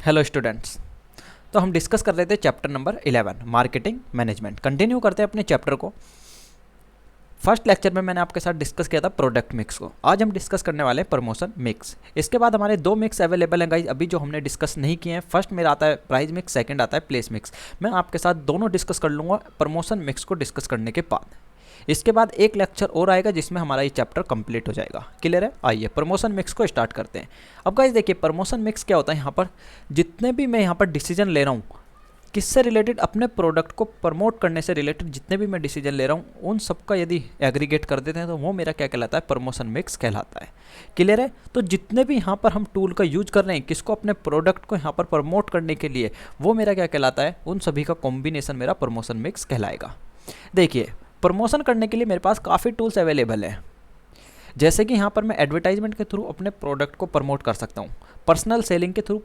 Hello students. तो हम discuss कर रहे थे chapter number 11 marketing management. Continue करते हैं अपने चैप्टर को। फर्स्ट लेक्चर में मैंने आपके साथ डिस्कस किया था प्रोडक्ट मिक्स को। आज हम डिस्कस करने वाले हैं प्रमोशन मिक्स। इसके बाद हमारे दो मिक्स अवेलेबल हैं गाइज, अभी जो हमने डिस्कस नहीं किए हैं। फर्स्ट मेरा आता है प्राइस मिक्स, सेकंड आता है प्लेस मिक्स। मैं आपके साथ दोनों डिस्कस कर लूँगा प्रमोशन मिक्स को डिस्कस करने के बाद। इसके बाद एक लेक्चर और आएगा जिसमें हमारा ये चैप्टर कंप्लीट हो जाएगा। क्लियर है? आइए प्रमोशन मिक्स को स्टार्ट करते हैं। अब गाइस देखिए प्रमोशन मिक्स क्या होता है। यहाँ पर जितने भी मैं यहाँ पर डिसीजन ले रहा हूँ किससे रिलेटेड, अपने प्रोडक्ट को प्रमोट करने से रिलेटेड जितने भी मैं डिसीजन ले रहा हूँ उन सबका यदि एग्रीगेट कर देते हैं तो वो मेरा क्या कहलाता है, प्रमोशन मिक्स कहलाता है। क्लियर है? तो जितने भी यहाँ पर हम टूल का यूज कर रहे हैं किसको, अपने प्रोडक्ट को यहाँ पर प्रमोट करने के लिए, वो मेरा क्या कहलाता है, उन सभी का कॉम्बिनेशन मेरा प्रमोशन मिक्स कहलाएगा। देखिए प्रमोशन करने के लिए मेरे पास काफ़ी टूल्स अवेलेबल हैं। जैसे कि यहाँ पर मैं एडवर्टाइजमेंट के थ्रू अपने प्रोडक्ट को प्रमोट कर सकता हूँ, पर्सनल सेलिंग के थ्रू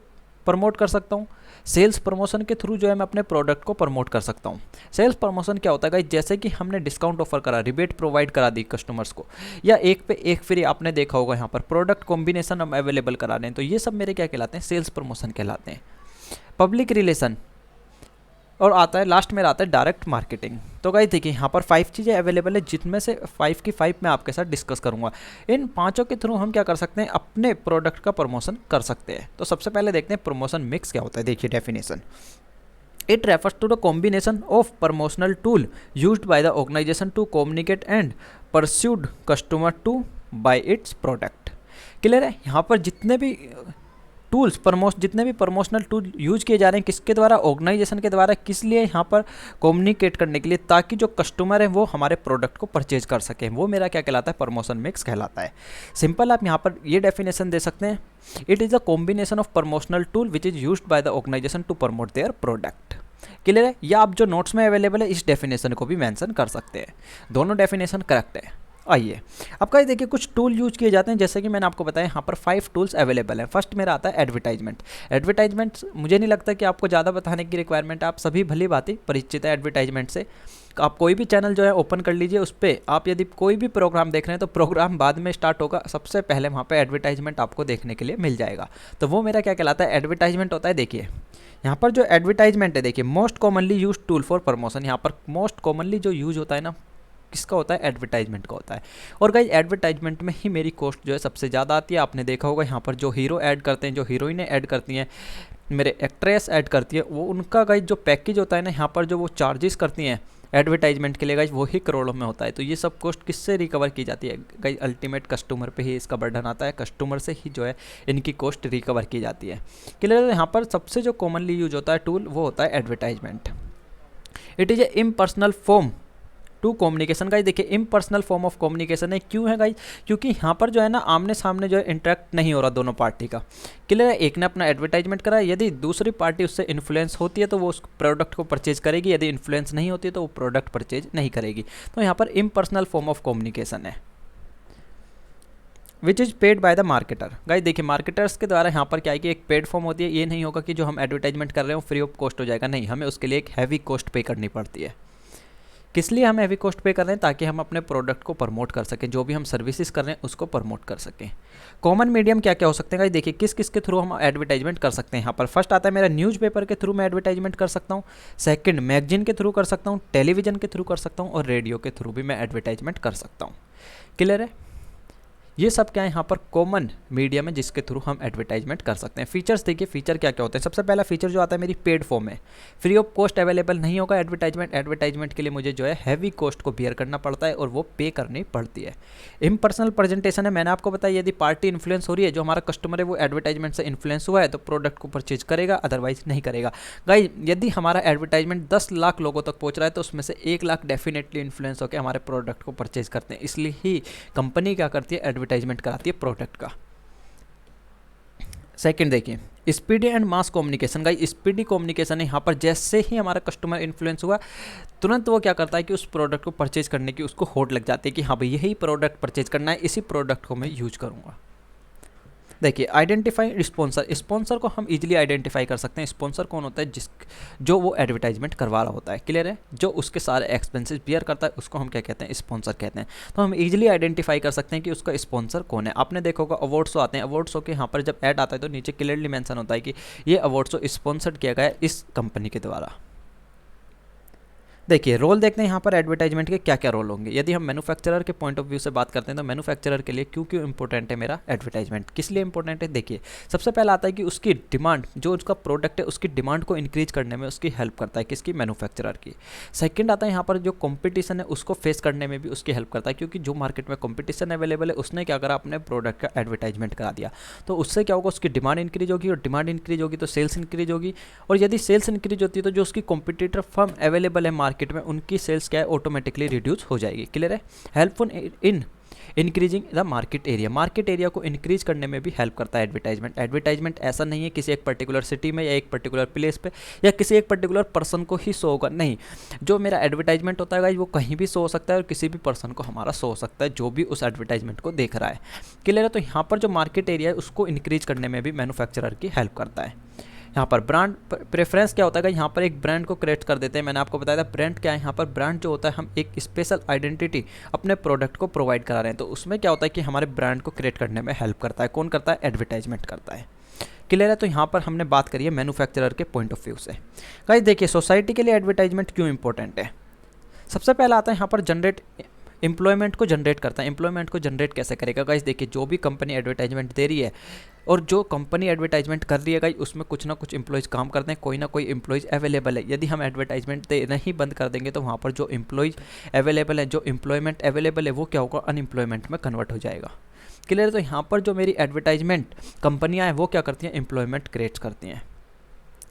प्रमोट कर सकता हूँ, सेल्स प्रमोशन के थ्रू जो है मैं अपने प्रोडक्ट को प्रमोट कर सकता हूँ। सेल्स प्रमोशन क्या होता है गाइस, जैसे कि हमने डिस्काउंट ऑफर करा, रिबेट प्रोवाइड करा दी कस्टमर्स को, या एक पे एक फ्री आपने देखा होगा, यहाँ पर प्रोडक्ट कॉम्बिनेशन हम अवेलेबल करा रहे हैं, तो ये सब मेरे क्या कहलाते हैं, सेल्स प्रमोशन कहलाते हैं। पब्लिक रिलेशन और आता है लास्ट में आता है डायरेक्ट मार्केटिंग। तो गाइस देखिए यहाँ पर 5 चीज़ें अवेलेबल है जिनमें से 5 की 5 मैं आपके साथ डिस्कस करूँगा। इन पांचों के थ्रू हम क्या कर सकते हैं, अपने प्रोडक्ट का प्रमोशन कर सकते हैं। तो सबसे पहले देखते हैं प्रमोशन मिक्स क्या होता है। देखिए definition, it refers to the combination of promotional tool used by the organisation to communicate and persuade customer to buy its product. Clear है? यहाँ पर जितने भी टूल्स जितने भी प्रमोशनल टूल यूज किए जा रहे हैं किसके द्वारा, ऑर्गेनाइजेशन के द्वारा, किस लिए, यहाँ पर कम्युनिकेट करने के लिए, ताकि जो कस्टमर है वो हमारे प्रोडक्ट को परचेज कर सकें, वो मेरा क्या कहलाता है, प्रमोशन मिक्स कहलाता है। सिंपल आप यहाँ पर ये डेफिनेशन दे सकते हैं, it is a combination of promotional tool which is used by the organisation to promote their product. Clear है? या आप जो नोट्स में अवेलेबल है इस डेफिनेशन को भी मेंशन कर सकते हैं, दोनों डेफिनेशन करेक्ट है। आइए अब गाइस देखिए कुछ टूल यूज किए जाते हैं, जैसे कि मैंने आपको बताया यहाँ पर 5 टूल्स अवेलेबल हैं। फर्स्ट मेरा आता है एडवर्टाइजमेंट। एडवर्टाइजमेंट मुझे नहीं लगता कि आपको ज़्यादा बताने की रिक्वायरमेंट है, आप सभी भली भांति परिचित है एडवर्टाइजमेंट से। आप कोई भी चैनल जो है ओपन कर लीजिए, उस पर आप यदि कोई भी प्रोग्राम देख रहे हैं तो प्रोग्राम बाद में स्टार्ट होगा, सबसे पहले वहाँ पर एडवर्टाइजमेंट आपको देखने के लिए मिल जाएगा। तो वो मेरा क्या कहलाता है, एडवर्टाइजमेंट होता है। देखिए यहाँ पर जो एडवर्टाइजमेंट है, देखिए most commonly use tool for promotion, यहाँ पर मोस्ट कॉमनली जो यूज होता है ना किसका होता है, एडवर्टाइजमेंट का होता है। और गाइस एडवर्टाइजमेंट में ही मेरी कॉस्ट जो है सबसे ज़्यादा आती है। आपने देखा होगा यहाँ पर जो हीरो ऐड करते हैं, जो हीरोइनें ऐड करती हैं, मेरे एक्ट्रेस ऐड करती है, वो उनका गाइस जो पैकेज होता है ना, यहाँ पर जो वो चार्जेस करती हैं एडवर्टाइजमेंट के लिए गाइस, वो ही करोड़ों में होता है। तो ये सब कॉस्ट किससे रिकवर की जाती है गाइस, अल्टीमेट कस्टमर पे ही इसका बर्डन आता है, कस्टमर से ही जो है इनकी कॉस्ट रिकवर की जाती है। क्लियर? यहाँ पर सबसे जो कॉमनली यूज होता है टूल वो होता है advertisement. It is a impersonal form to communication. Guys देखिए इम्पर्सनल फॉर्म ऑफ कम्युनिकेशन है। क्यों है गाइस? क्योंकि यहाँ पर जो है ना आमने सामने जो है इंटरेक्ट नहीं हो रहा दोनों पार्टी का। क्लियर है? एक ने अपना एडवर्टाइजमेंट करा, यदि दूसरी पार्टी उससे इन्फ्लुएंस होती है तो वो उस प्रोडक्ट को परचेज करेगी, यदि इन्फ्लुएंस नहीं होती है तो वो प्रोडक्ट परचेज नहीं करेगी। तो यहाँ पर इम्पर्सनल फॉर्म ऑफ कम्युनिकेशन है which is paid by the marketer. Guys देखिए मार्केटर्स के द्वारा यहाँ पर क्या है कि एक पेड फॉर्म होती है। ये नहीं होगा कि जो हम एडवर्टाइजमेंट कर रहे हो फ्री ऑफ कॉस्ट हो जाएगा, नहीं, हमें उसके लिए एक हैवी कॉस्ट पे करनी पड़ती है। किस लिए हम हैवी कॉस्ट पे कर रहे हैं? ताकि हम अपने प्रोडक्ट को प्रमोट कर सकें, जो भी हम सर्विसेज कर रहे हैं उसको प्रमोट कर सकें। कॉमन मीडियम क्या क्या हो सकते हैं गाइस, देखिए किस किस के थ्रू हम एडवर्टाइजमेंट कर सकते हैं। यहाँ पर फर्स्ट आता है मेरा न्यूज़पेपर के थ्रू मैं एडवर्टाइजमेंट कर सकता हूँ, सेकंड मैगजीन के थ्रू कर सकता हूँ, टेलीविजन के थ्रू कर सकता हूँ, और रेडियो के थ्रू भी मैं एडवर्टाइजमेंट कर सकता हूँ। क्लियर है? ये सब क्या है यहाँ पर कॉमन मीडियम है जिसके थ्रू हम एडवर्टाइजमेंट कर सकते हैं। फीचर्स देखिए, फीचर क्या क्या होते हैं। सबसे पहला फीचर जो आता है मेरी पेड फॉर्म है, फ्री ऑफ कॉस्ट अवेलेबल नहीं होगा एडवर्टाइजमेंट। एडवर्टाइजमेंट के लिए मुझे जो है हैवी कॉस्ट को बियर करना पड़ता है और वो पे करनी पड़ती है। इम्पर्सनल प्रेजेंटेशन है, मैंने आपको बताया यदि पार्टी इन्फ्लुएंस हो रही है, जो हमारा कस्टमर है वो एडवर्टाइजमेंट से इन्फ्लुएंस हुआ है तो प्रोडक्ट को परचेज करेगा, अदरवाइज नहीं करेगा। गाइस यदि हमारा एडवर्टाइजमेंट 10 लाख लोगों तक पहुँच रहा है तो उसमें से 1 लाख डेफिनेटली इन्फ्लुएंस होकर हमारे प्रोडक्ट को परचेज करते हैं। इसलिए ही कंपनी क्या करती है, एडवर्टाइजमेंट कराती है प्रोडक्ट का। सेकंड देखिए speedy and mass communication. Guys speedy communication है, यहाँ पर जैसे ही हमारा कस्टमर इन्फ्लुएंस हुआ तुरंत वो क्या करता है कि उस प्रोडक्ट को परचेज करने की उसको होड़ लग जाती है कि हाँ भाई यही प्रोडक्ट परचेज करना है, इसी प्रोडक्ट को मैं यूज करूँगा। देखिए आइडेंटिफाई स्पॉन्सर, स्पॉन्सर को हम इजीली आइडेंटिफाई कर सकते हैं। स्पॉन्सर कौन होता है? जो वो एडवर्टाइजमेंट करवा रहा होता है, क्लियर है, जो उसके सारे एक्सपेंसेस बियर करता है उसको हम क्या कहते हैं? स्पॉन्सर कहते हैं। तो हम इजीली आइडेंटिफाई कर सकते हैं कि उसका स्पॉन्सर कौन है। आपने देखा होगा अवार्ड शो आते हैं, अवार्ड शो के यहाँ पर जब ऐड आता है तो नीचे क्लियरली मेंशन होता है कि ये अवार्ड शो स्पॉन्सर्ड किया गया है इस कंपनी के द्वारा। देखिए रोल देखते हैं यहाँ पर एडवर्टाइजमेंट के क्या क्या रोल होंगे। यदि हम मैन्युफैक्चरर के पॉइंट ऑफ व्यू से बात करते हैं तो मैन्युफैक्चरर के लिए क्यों क्यों इंपॉर्टेंट है मेरा एडवर्टाइजमेंट, किस लिए इंपॉर्टेंट है? देखिए सबसे पहला आता है कि उसकी डिमांड, जो उसका प्रोडक्ट है उसकी डिमांड को इंक्रीज करने में उसकी हेल्प करता है, किसकी? मैन्युफैक्चरर की। सेकंड आता है यहाँ पर जो कॉम्पिटिशन है उसको फेस करने में भी उसकी हेल्प करता है, क्योंकि जो मार्केट में कॉम्पिटिशन अवेलेबल है उसने क्या करा? अपने प्रोडक्ट का एडवर्टाइजमेंट करा दिया, तो उससे क्या होगा? उसकी डिमांड इंक्रीज होगी, और डिमांड इंक्रीज होगी तो सेल्स इंक्रीज होगी, और यदि सेल्स इंक्रीज होती है तो जो उसकी कॉम्पिटिटर फर्म अवेलेबल है मार्केट में उनकी सेल्स क्या है? ऑटोमेटिकली रिड्यूस हो जाएगी, क्लियर है। Helpful in increasing the market area, market area को इंक्रीज करने में भी हेल्प करता है एडवर्टाइजमेंट। एडवर्टाइजमेंट ऐसा नहीं है किसी एक पर्टिकुलर सिटी में या एक पर्टिकुलर प्लेस पे या किसी एक पर्टिकुलर पर्सन को ही शो होगा, नहीं। जो मेरा एडवर्टाइजमेंट होता है वो कहीं भी शो हो सकता है और किसी भी पर्सन को हमारा शो हो सकता है जो भी उस एडवर्टाइजमेंट को देख रहा है, क्लियर है। तो यहाँ पर जो मार्केट एरिया है उसको इंक्रीज करने में भी मैन्युफैक्चरर की हेल्प करता है। यहाँ पर ब्रांड प्रेफरेंस क्या होता है? यहाँ पर एक ब्रांड को क्रिएट कर देते हैं। मैंने आपको बताया था ब्रांड क्या है। यहाँ पर ब्रांड जो होता है हम एक स्पेशल आइडेंटिटी अपने प्रोडक्ट को प्रोवाइड करा रहे हैं, तो उसमें क्या होता है कि हमारे ब्रांड को क्रिएट करने में हेल्प करता है। कौन करता है? एडवर्टाइजमेंट करता है, क्लियर है। तो यहाँ पर हमने बात करी है मैन्युफैक्चरर के पॉइंट ऑफ व्यू से। गाइस देखिए सोसाइटी के लिए एडवर्टाइजमेंट क्यों इंपॉर्टेंट है। सबसे पहला आता है यहाँ पर जनरेट, एम्प्लॉयमेंट को जनरेट करता है। एम्प्लॉयमेंट को जनरेट कैसे करेगा? गाइस देखिए जो भी कंपनी एडवर्टाइजमेंट दे रही है और जो कंपनी एडवर्टाइजमेंट कर रही है गाइस उसमें कुछ ना कुछ एम्प्लॉयज़ काम करते हैं, कोई ना कोई एम्प्लॉयज़ अवेलेबल है। यदि हम एडवर्टाइजमेंट देना ही बंद कर देंगे तो वहाँ पर जो एम्प्लॉयज़ अवेलेबल है, जो एम्प्लॉयमेंट अवेलेबल है वो क्या होगा? अनएम्प्लॉयमेंट में कन्वर्ट हो जाएगा, क्लियर। तो यहाँ पर जो मेरी एडवर्टाइजमेंट कंपनियाँ हैं वो क्या करती हैं? एम्प्लॉयमेंट क्रिएट करती हैं।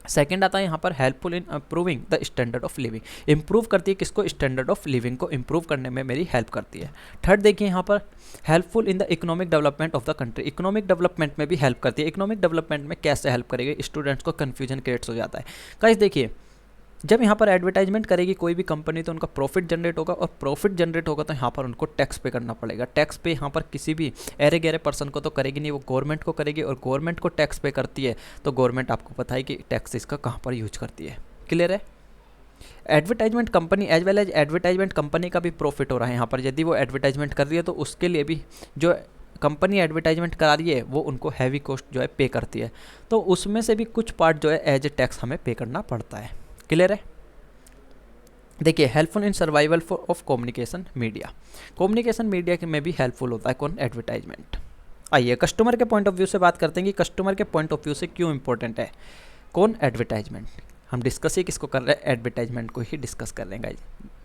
सेकंड आता है यहाँ पर helpful in improving the standard of living, improve करती है किसको? स्टैंडर्ड ऑफ लिविंग को इंप्रूव करने में मेरी हेल्प करती है। थर्ड देखिए यहाँ पर helpful in the economic development of the country, economic development में भी हेल्प करती है। इकोनॉमिक डेवलपमेंट में कैसे हेल्प करेगी? स्टूडेंट्स को कन्फ्यूजन क्रिएट्स हो जाता है। गाइस देखिए जब यहाँ पर एडवर्टाइजमेंट करेगी कोई भी कंपनी तो उनका प्रॉफिट जनरेट होगा, और प्रॉफिट जनरेट होगा तो यहाँ पर उनको टैक्स पे करना पड़ेगा। टैक्स पे यहाँ पर किसी भी अरे गहरे पर्सन को तो करेगी नहीं, वो गवर्नमेंट को करेगी, और गवर्नमेंट को टैक्स पे करती है तो गवर्नमेंट आपको पता है कि टैक्स इसका कहाँ पर यूज करती है, क्लियर है। Advertisement company as well as advertisement company का भी प्रॉफिट हो रहा है यहाँ पर। यदि वो एडवर्टाइजमेंट कर रही है तो उसके लिए भी जो कंपनी एडवर्टाइजमेंट करा रही है वो उनको हैवी कॉस्ट जो है पे करती है, तो उसमें से भी कुछ पार्ट जो है एज ए टैक्स हमें पे करना पड़ता है, क्लियर है। देखिए helpful in survival for of communication media, communication media में भी हेल्पफुल होता है कौन? एडवर्टाइजमेंट। आइए कस्टमर के पॉइंट ऑफ व्यू से बात करते हैं कि कस्टमर के पॉइंट ऑफ व्यू से क्यों इंपॉर्टेंट है कौन? एडवर्टाइजमेंट। हम डिस्कस ही किसको कर रहे हैं? एडवर्टाइजमेंट को ही डिस्कस कर रहे हैं गाइज,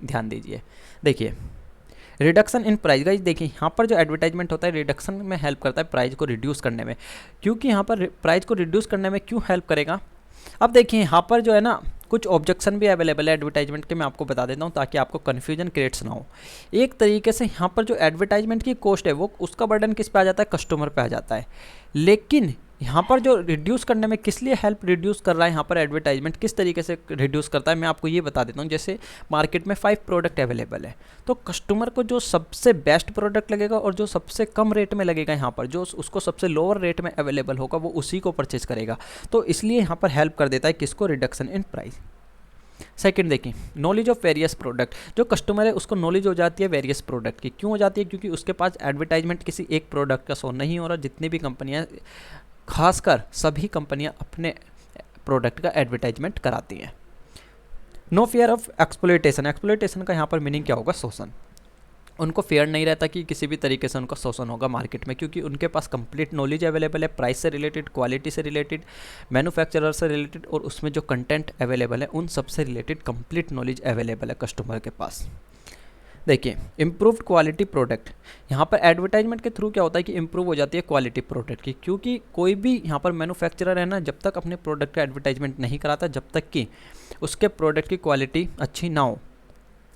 ध्यान दीजिए। देखिए रिडक्शन इन प्राइस, गाइज देखिए यहाँ पर जो एडवर्टाइजमेंट होता है रिडक्शन में हेल्प करता है, प्राइस को रिड्यूस करने में। क्योंकि यहाँ पर प्राइस को रिड्यूस करने में क्यों हेल्प करेगा? अब देखिए यहाँ पर जो है ना कुछ ऑब्जेक्शन भी अवेलेबल है एडवर्टाइजमेंट के, मैं आपको बता देता हूँ ताकि आपको कन्फ्यूजन क्रिएट्स ना हो। एक तरीके से यहाँ पर जो एडवर्टाइजमेंट की कॉस्ट है वो उसका बर्डन किस पे आ जाता है? कस्टमर पे आ जाता है। लेकिन यहाँ पर जो रिड्यूस करने में किस लिए हेल्प रिड्यूस कर रहा है यहाँ पर एडवर्टाइजमेंट, किस तरीके से रिड्यूस करता है मैं आपको ये बता देता हूँ। जैसे मार्केट में 5 प्रोडक्ट अवेलेबल है तो कस्टमर को जो सबसे बेस्ट प्रोडक्ट लगेगा और जो सबसे कम रेट में लगेगा यहाँ पर, जो उसको सबसे लोअर रेट में अवेलेबल होगा वो उसी को परचेज करेगा। तो इसलिए यहाँ पर हेल्प कर देता है किसको? Reduction in price. सेकंड देखिए नॉलेज ऑफ वेरियस प्रोडक्ट, जो कस्टमर है उसको नॉलेज हो जाती है वेरियस प्रोडक्ट की। क्यों हो जाती है? क्योंकि उसके पास एडवर्टाइजमेंट किसी एक प्रोडक्ट का शो नहीं हो रहा। जितनी भी कंपनियाँ, खासकर सभी कंपनियां अपने प्रोडक्ट का एडवर्टाइजमेंट कराती हैं। No fear of exploitation, exploitation का यहाँ पर मीनिंग क्या होगा? शोषण। उनको फेयर नहीं रहता कि किसी भी तरीके से उनका शोषण होगा मार्केट में, क्योंकि उनके पास कंप्लीट नॉलेज अवेलेबल है, प्राइस से रिलेटेड, क्वालिटी से रिलेटेड, मैन्युफैक्चरर से रिलेटेड, और उसमें जो कंटेंट अवेलेबल है उन सब से रिलेटेड कंप्लीट नॉलेज अवेलेबल है कस्टमर के पास। देखिए इम्प्रूव्ड क्वालिटी प्रोडक्ट, यहाँ पर एडवर्टाइजमेंट के थ्रू क्या होता है कि इम्प्रूव हो जाती है क्वालिटी प्रोडक्ट की। क्योंकि कोई भी यहाँ पर मैन्युफैक्चरर है ना, जब तक अपने प्रोडक्ट का एडवर्टाइजमेंट नहीं कराता जब तक कि उसके प्रोडक्ट की क्वालिटी अच्छी ना हो।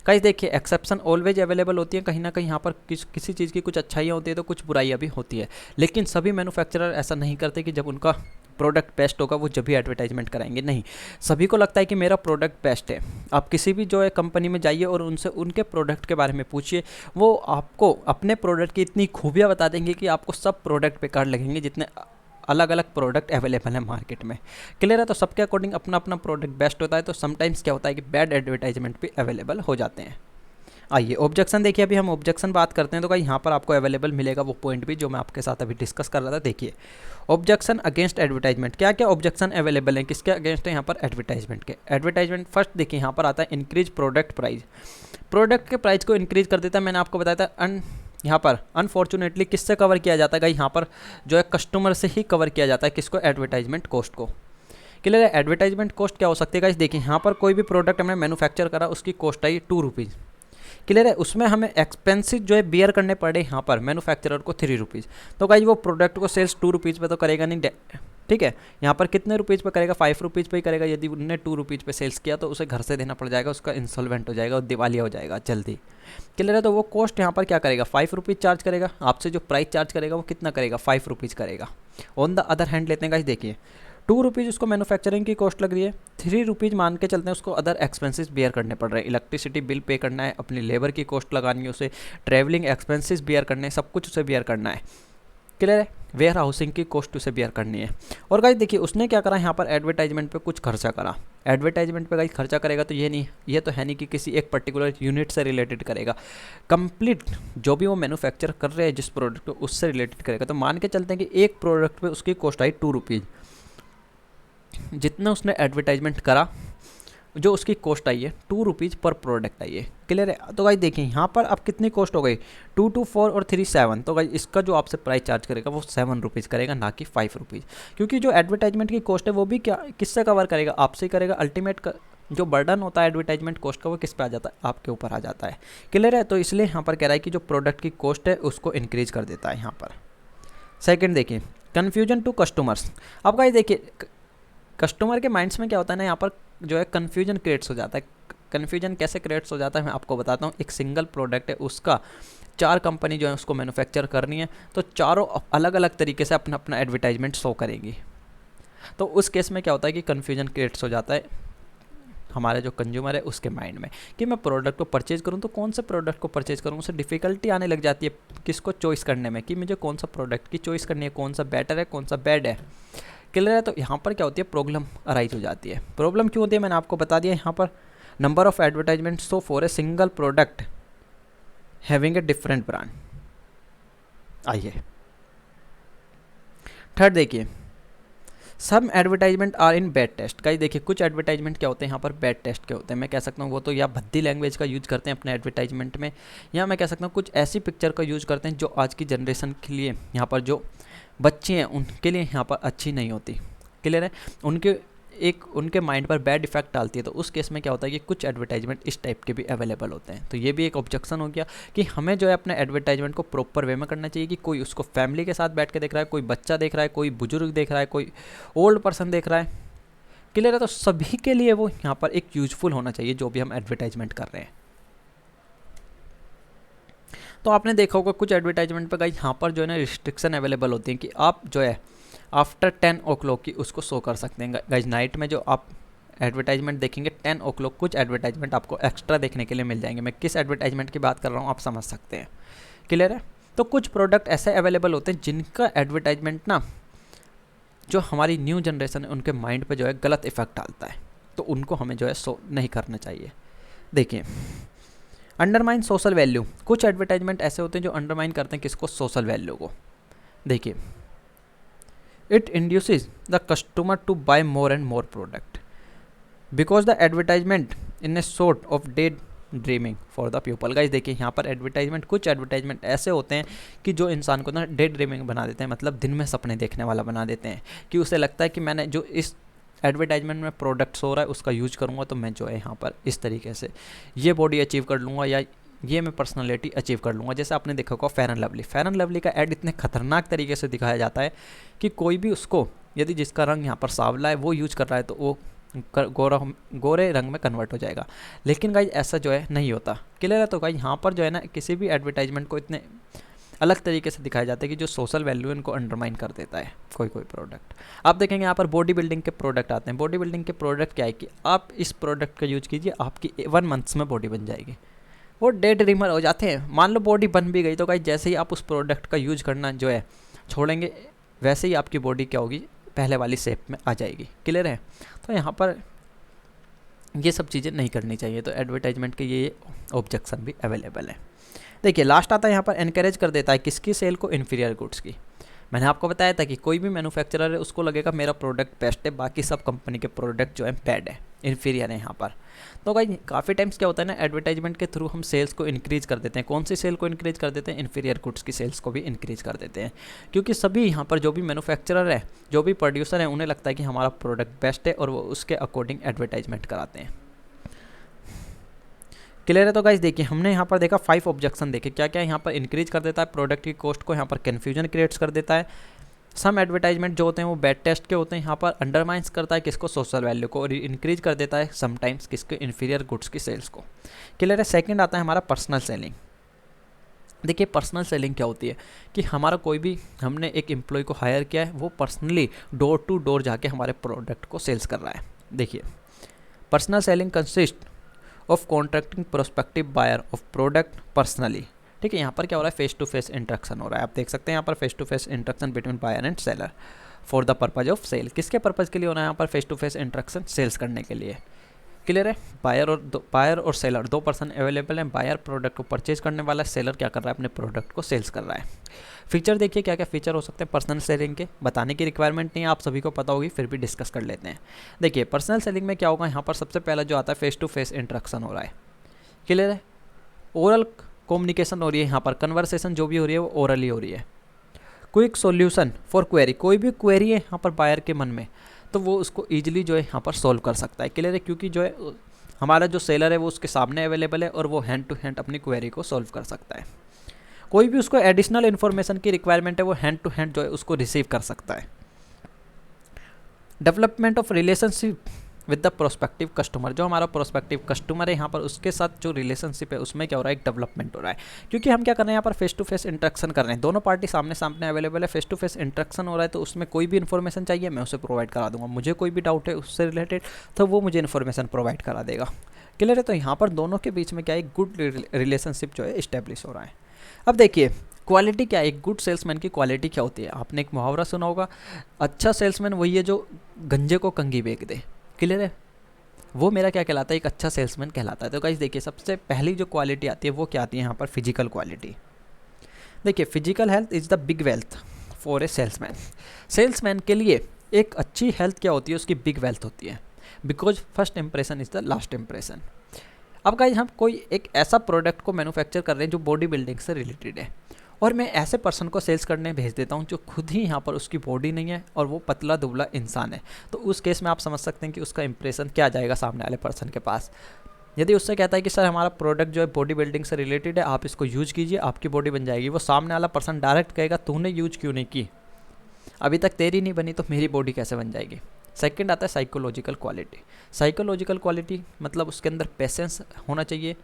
कहीं देखिए एक्सेप्शन ऑलवेज अवेलेबल होती है, कहीं ना कहीं यहाँ पर किसी चीज़ की कुछ अच्छाइयाँ होती है तो कुछ बुराइयाँ भी होती है। लेकिन सभी मैन्युफैक्चरर ऐसा नहीं करते कि जब उनका प्रोडक्ट बेस्ट होगा वो जब भी एडवर्टाइजमेंट कराएंगे, नहीं। सभी को लगता है कि मेरा प्रोडक्ट बेस्ट है। आप किसी भी जो है कंपनी में जाइए और उनसे उनके प्रोडक्ट के बारे में पूछिए, वो आपको अपने प्रोडक्ट की इतनी खूबियाँ बता देंगे कि आपको सब प्रोडक्ट बेकार लगेंगे जितने अलग अलग प्रोडक्ट अवेलेबल है मार्केट में। क्लियर है? तो सबके अकॉर्डिंग अपना अपना प्रोडक्ट बेस्ट होता है, तो समटाइम्स क्या होता है कि बैड एडवर्टाइजमेंट भी अवेलेबल हो जाते हैं। आइए ऑब्जेक्शन देखिए, अभी हम ऑब्जेक्शन बात करते हैं तो भाई यहाँ पर आपको अवेलेबल मिलेगा वो पॉइंट भी जो मैं आपके साथ अभी डिस्कस कर रहा था। देखिए ऑब्जेक्शन अगेंस्ट एडवर्टाइजमेंट, क्या क्या ऑब्जेक्शन अवेलेबल हैं, किसके अगेंस्ट है यहाँ पर, एडवर्टाइजमेंट के। एडवर्टाइजमेंट फर्स्ट देखिए यहाँ पर आता है इंक्रीज प्रोडक्ट प्राइस, प्रोडक्ट के प्राइस को इंक्रीज कर देता है। मैंने आपको बताया था यहाँ पर अनफॉर्चुनेटली किससे कवर किया जाता है, यहाँ पर जो है कस्टमर से ही कवर किया जाता है, किसको, एडवर्टाइजमेंट कॉस्ट को। क्लियर है? एडवर्टाइजमेंट कॉस्ट क्या हो सकती है गाइस, देखिए यहाँ पर कोई भी प्रोडक्ट हमने मैन्युफैक्चर करा, उसकी कॉस्ट आई 2 रुपीज़। क्लियर है? उसमें हमें एक्सपेंसिव जो है बियर करने पड़े यहाँ पर मैन्युफैक्चरर को 3 रुपीज़, तो गाइस वो प्रोडक्ट को सेल्स 2 रुपीज़ पे तो करेगा नहीं, ठीक है। यहाँ पर कितने रुपीज़ पे करेगा, 5 रुपीज़ पे ही करेगा। यदि उन्होंने 2 रुपीज़ पे सेल्स किया तो उसे घर से देना पड़ जाएगा, उसका इंसॉल्वेंट हो जाएगा और दिवालिया हो जाएगा जल्दी। क्लियर है? तो वो कॉस्ट यहाँ पर क्या करेगा, 5 रुपीज़ चार्ज करेगा आपसे। जो प्राइस चार्ज करेगा वो कितना करेगा, 5 रुपीज़ करेगा। ऑन द अदर हैंड लेते हैं गाइस, देखिए 2 रुपीज़ उसको मैन्युफैक्चरिंग की कॉस्ट लग रही है, 3 रुपीज़ मान के चलते हैं उसको अदर एक्सपेंसेस बियर करने पड़ रहे हैं। इलेक्ट्रिसिटी बिल पे करना है, अपनी लेबर की कॉस्ट लगानी है उसे, ट्रैवलिंग एक्सपेंसेस बियर करने हैं, सब कुछ उसे बियर करना है। क्लियर है? वेयर हाउसिंग की कॉस्ट उसे बियर करनी है। और गाइस देखिए उसने क्या करा, यहाँ पर एडवर्टाइजमेंट पे कुछ खर्चा करा। एडवर्टाइजमेंट पे गाइस खर्चा करेगा तो ये तो है नहीं कि किसी एक पर्टिकुलर यूनिट से रिलेटेड करेगा, कंप्लीट जो भी वो मैन्युफैक्चर कर रहे हैं जिस प्रोडक्ट को उससे रिलेटेड करेगा। तो मान के चलते हैं कि एक प्रोडक्ट पे उसकी कॉस्ट आई 2 रुपीज़, जितना उसने एडवर्टाइजमेंट करा जो उसकी कॉस्ट आई है 2 रुपीज़ पर प्रोडक्ट आई है। क्लियर है? तो गाइस देखिए यहाँ पर अब कितनी कॉस्ट हो गई, 2 2 4 और 3 7, तो गाइस इसका जो आपसे प्राइस चार्ज करेगा वो 7 रुपीज़ करेगा, ना कि 5 रुपीज़। क्योंकि जो एडवर्टाइजमेंट की कॉस्ट है वो भी क्या किससे कवर करेगा, आपसे ही करेगा। अल्टीमेट जो बर्डन होता है एडवर्टाइजमेंट कॉस्ट का वो किस पे आ जाता है, आपके ऊपर आ जाता है। क्लियर है? तो इसलिए यहाँ पर कह रहा है कि जो प्रोडक्ट की कॉस्ट है उसको इंक्रीज कर देता है यहाँ पर। सेकेंड देखिए कन्फ्यूजन टू कस्टमर्स। अब गाइस देखिए कस्टमर के माइंड्स में क्या होता है ना, यहाँ पर जो है कन्फ्यूजन क्रिएट्स हो जाता है। कन्फ्यूजन कैसे क्रिएट्स हो जाता है मैं आपको बताता हूँ। एक सिंगल प्रोडक्ट है, उसका 4 कंपनी जो है उसको मैन्युफैक्चर करनी है, तो चारों अलग अलग तरीके से अपना अपना एडवर्टाइजमेंट शो करेंगी। तो उस केस में क्या होता है कि कन्फ्यूजन क्रिएट्स हो जाता है हमारे जो कंज्यूमर है उसके माइंड में कि मैं प्रोडक्ट को परचेज़ करूं तो कौन से प्रोडक्ट को परचेज़ करूं। उसे डिफ़िकल्टी आने लग जाती है किसको चॉइस करने में, कि मुझे कौन सा प्रोडक्ट की चॉइस करनी है, कौन सा बेटर है, कौन सा बैड है। क्लियर है? तो यहाँ पर क्या होती है, प्रॉब्लम अराइज हो जाती है। प्रॉब्लम क्यों होती है मैंने आपको बता दिया। यहाँ पर number of advertisement so for a single product having a different brand. आइए थर्ड देखिए some advertisement are in bad taste. Guys देखिए कुछ एडवर्टाइजमेंट क्या होते हैं यहाँ पर बैड टेस्ट के होते हैं। मैं कह सकता हूँ वो तो या भद्दी लैंग्वेज का यूज़ करते हैं अपने एडवर्टाइजमेंट में, या मैं कह सकता हूँ कुछ ऐसी पिक्चर का यूज़ करते हैं जो आज की जनरेशन के लिए, यहाँ पर जो बच्चे हैं उनके लिए यहाँ पर अच्छी नहीं होती। क्लियर है? उनके माइंड पर बैड इफेक्ट डालती है। तो उस केस में क्या होता है कि कुछ एडवर्टाइजमेंट इस टाइप के भी अवेलेबल होते हैं। तो ये भी एक ऑब्जेक्शन हो गया कि हमें जो है अपने एडवर्टाइजमेंट को प्रॉपर वे में करना चाहिए कि कोई उसको फैमिली के साथ बैठ के देख रहा है, कोई बच्चा देख रहा है, कोई बुजुर्ग देख रहा है, कोई ओल्ड पर्सन देख रहा है। क्लियर है? तो सभी के लिए वो यहाँ पर एक यूजफुल होना चाहिए जो भी हम एडवर्टाइजमेंट कर रहे हैं। तो आपने देखा होगा कुछ एडवर्टाइजमेंट पर गाइस यहाँ पर जो है ना रिस्ट्रिक्शन अवेलेबल होती है कि आप जो है आफ्टर 10 o'clock की उसको शो कर सकते हैं। गाइस नाइट में जो आप एडवर्टाइजमेंट देखेंगे 10 o'clock कुछ एडवर्टाइजमेंट आपको एक्स्ट्रा देखने के लिए मिल जाएंगे। मैं किस एडवर्टाइजमेंट की बात कर रहा हूँ आप समझ सकते हैं। क्लियर है? तो कुछ प्रोडक्ट ऐसे अवेलेबल होते हैं जिनका एडवर्टाइजमेंट ना जो हमारी न्यू जनरेशन है उनके माइंड पर जो है गलत इफेक्ट डालता है, तो उनको हमें जो है शो नहीं करना चाहिए। देखिए अंडरमाइन सोशल वैल्यू, कुछ एडवर्टाइजमेंट ऐसे होते हैं जो अंडरमाइन करते हैं किसको, सोशल वैल्यू को। देखिए it induces the customer to buy more and more product because the advertisement in a sort of day dreaming for the people. Guys देखिए यहाँ पर एडवर्टाइजमेंट कुछ एडवर्टाइजमेंट ऐसे होते हैं कि जो इंसान को ना डे ड्रीमिंग बना देते हैं, मतलब दिन में सपने देखने वाला बना देते हैं, कि उसे लगता है कि मैंने जो इस एडवर्टाइजमेंट में प्रोडक्ट्स हो रहा है उसका यूज करूँगा तो मैं जो है यहाँ पर इस तरीके से ये बॉडी अचीव कर लूँगा या ये मैं पर्सनालिटी अचीव कर लूँगा। जैसे आपने देखा होगा फेयर एंड लवली का ऐड इतने खतरनाक तरीके से दिखाया जाता है कि कोई भी उसको यदि जिसका रंग यहाँ पर सांवला है वो यूज कर रहा है तो वो गोरे रंग में कन्वर्ट हो जाएगा। लेकिन गाइस ऐसा जो है नहीं होता। क्लियर है? तो गाइस यहाँ पर जो है ना किसी भी एडवर्टाइजमेंट को इतने अलग तरीके से दिखाया जाता है कि जो सोशल वैल्यू इनको अंडरमाइन कर देता है कोई प्रोडक्ट। आप देखेंगे यहाँ पर बॉडी बिल्डिंग के प्रोडक्ट आते हैं। बॉडी बिल्डिंग के प्रोडक्ट क्या है कि आप इस प्रोडक्ट का यूज कीजिए, आपकी 1 मंथ्स में बॉडी बन जाएगी। वो डे ड्रीमर हो जाते हैं। मान लो बॉडी बन भी गई तो गाइस जैसे ही आप उस प्रोडक्ट का यूज करना जो है छोड़ेंगे वैसे ही आपकी बॉडी क्या होगी, पहले वाली शेप में आ जाएगी। क्लियर है? तो यहाँ पर ये सब चीज़ें नहीं करनी चाहिए। तो एडवर्टाइजमेंट के ये ऑब्जेक्शन भी अवेलेबल है। देखिए लास्ट आता है यहाँ पर, एनकरेज कर देता है किसकी सेल को, इन्फीरियर गुड्स की। मैंने आपको बताया था कि कोई भी मैन्युफैक्चरर है उसको लगेगा मेरा प्रोडक्ट बेस्ट है, बाकी सब कंपनी के प्रोडक्ट जो है बैड है, इन्फीरियर है यहाँ पर। तो भाई काफ़ी टाइम्स क्या होता है ना, एडवर्टाइजमेंट के थ्रू हम सेल्स को इंक्रीज कर देते हैं। कौन सी सेल को इंक्रीज कर देते हैं? इन्फीरियर गुड्स की सेल्स को भी इंक्रीज कर देते हैं, क्योंकि सभी यहाँ पर जो भी मैन्युफैक्चरर है, जो भी प्रोड्यूसर है, उन्हें लगता है कि हमारा प्रोडक्ट बेस्ट है और वो उसके अकॉर्डिंग एडवर्टाइजमेंट कराते हैं। क्लियर है? तो गाइस देखिए हमने यहाँ पर देखा 5 ऑब्जेक्शन देखे, क्या क्या यहाँ पर इंक्रीज कर देता है प्रोडक्ट की कॉस्ट को, यहाँ पर कन्फ्यूजन क्रिएट्स कर देता है। सम एडवर्टाइजमेंट जो होते हैं वो बैड टेस्ट के होते हैं, यहाँ पर अंडरमाइंस करता है किसको, सोशल वैल्यू को, और इंक्रीज कर देता है समटाइम्स किसके, इन्फीरियर गुड्स की सेल्स को। क्लियर है? सेकंड आता है हमारा पर्सनल सेलिंग। देखिए पर्सनल सेलिंग क्या होती है कि हमारा कोई भी, हमने एक एम्प्लॉय को हायर किया है, वो पर्सनली डोर टू डोर जाके हमारे प्रोडक्ट को सेल्स कर रहा है। देखिए personal selling consist of contracting prospective buyer of product personally. ठीक है, यहाँ पर क्या हो रहा है, फेस टू फेस इंटरेक्शन हो रहा है। आप देख सकते हैं यहाँ पर face to face interaction between buyer and seller for the purpose of sale. किसके पर्पज के लिए होना है यहाँ पर face to face interaction? Sales करने के लिए। क्लियर है? बायर और सेलर 2 पर्सन अवेलेबल हैं। बायर प्रोडक्ट को परचेज करने वाला है, सेलर क्या कर रहा है, अपने प्रोडक्ट को सेल्स कर रहा है। फीचर देखिए क्या क्या फीचर हो सकते हैं पर्सनल सेलिंग के, बताने की रिक्वायरमेंट नहीं है, आप सभी को पता होगी, फिर भी डिस्कस कर लेते हैं। देखिए पर्सनल सेलिंग में क्या होगा, यहाँ पर सबसे पहला जो आता है फेस टू फेस इंटरेक्शन हो रहा है। क्लियर है? ओरल कम्युनिकेशन हो रही है, यहाँ पर कन्वर्सेशन जो भी हो रही है वो ओरली हो रही है। क्विक सॉल्यूशन फॉर क्वेरी, कोई भी क्वेरी है यहाँ पर बायर के मन में, तो वो उसको ईजिली जो है यहाँ पर सॉल्व कर सकता है। क्लियर है? क्योंकि जो है हमारा जो सेलर है वो उसके सामने अवेलेबल है और वो हैंड टू हैंड अपनी क्वेरी को सॉल्व कर सकता है। कोई भी उसको एडिशनल इन्फॉर्मेशन की रिक्वायरमेंट है वो हैंड टू हैंड जो है उसको रिसीव कर सकता है। Development of relationship with the prospective customer, जो हमारा प्रोस्पेक्टिव कस्टमर है यहाँ पर उसके साथ जो रिलेशनशिप है उसमें क्या हो रहा है, एक डेवलपमेंट हो रहा है। क्योंकि हम क्या कर रहे हैं यहाँ पर फेस टू फेस इंटरेक्शन कर रहे हैं, दोनों पार्टी सामने सामने अवेलेबल है, फेस टू फेस इंटरेक्शन हो रहा है, तो उसमें कोई भी इन्फॉर्मेशन चाहिए मैं उसे प्रोवाइड करा दूंगा, मुझे कोई भी डाउट है उससे रिलेटेड तो वो मुझे इन्फॉर्मेशन प्रोवाइड करा देगा। क्लियर है? तो यहाँ पर दोनों के बीच में क्या है, गुड रिलेशनशिप जो है इस्टेब्लिश हो रहा है। अब देखिए क्वालिटी क्या है, एक गुड सेल्समैन की क्वालिटी क्या होती है। आपने एक मुहावरा सुना होगा, अच्छा सेल्समैन वही है जो गंजे को कंघी बेच दे। क्लियर है? वो मेरा क्या कहलाता है, एक अच्छा सेल्समैन कहलाता है। तो गाइस देखिए सबसे पहली जो क्वालिटी आती है वो क्या आती है यहाँ पर, फिजिकल क्वालिटी। देखिए physical health is the big wealth for a salesman. Salesman के लिए एक अच्छी हेल्थ क्या होती है, उसकी बिग वेल्थ होती है, because first impression is the last impression. अब गाइस हम कोई एक ऐसा प्रोडक्ट को मैन्युफैक्चर कर रहे हैं जो बॉडी बिल्डिंग से रिलेटेड है, और मैं ऐसे पर्सन को सेल्स करने भेज देता हूँ जो खुद ही यहाँ पर उसकी बॉडी नहीं है और वो पतला दुबला इंसान है, तो उस केस में आप समझ सकते हैं कि उसका इंप्रेशन क्या जाएगा सामने वाले पर्सन के पास। यदि उससे कहता है कि सर हमारा प्रोडक्ट जो है बॉडी बिल्डिंग से रिलेटेड है, आप इसको यूज कीजिए आपकी बॉडी बन जाएगी, वो सामने वाला पर्सन डायरेक्ट कहेगा तूने यूज क्यों नहीं की, अभी तक तेरी नहीं बनी तो मेरी बॉडी कैसे बन जाएगी। सेकंड आता है साइकोलॉजिकल क्वालिटी। साइकोलॉजिकल क्वालिटी मतलब उसके अंदर पेशेंस होना चाहिए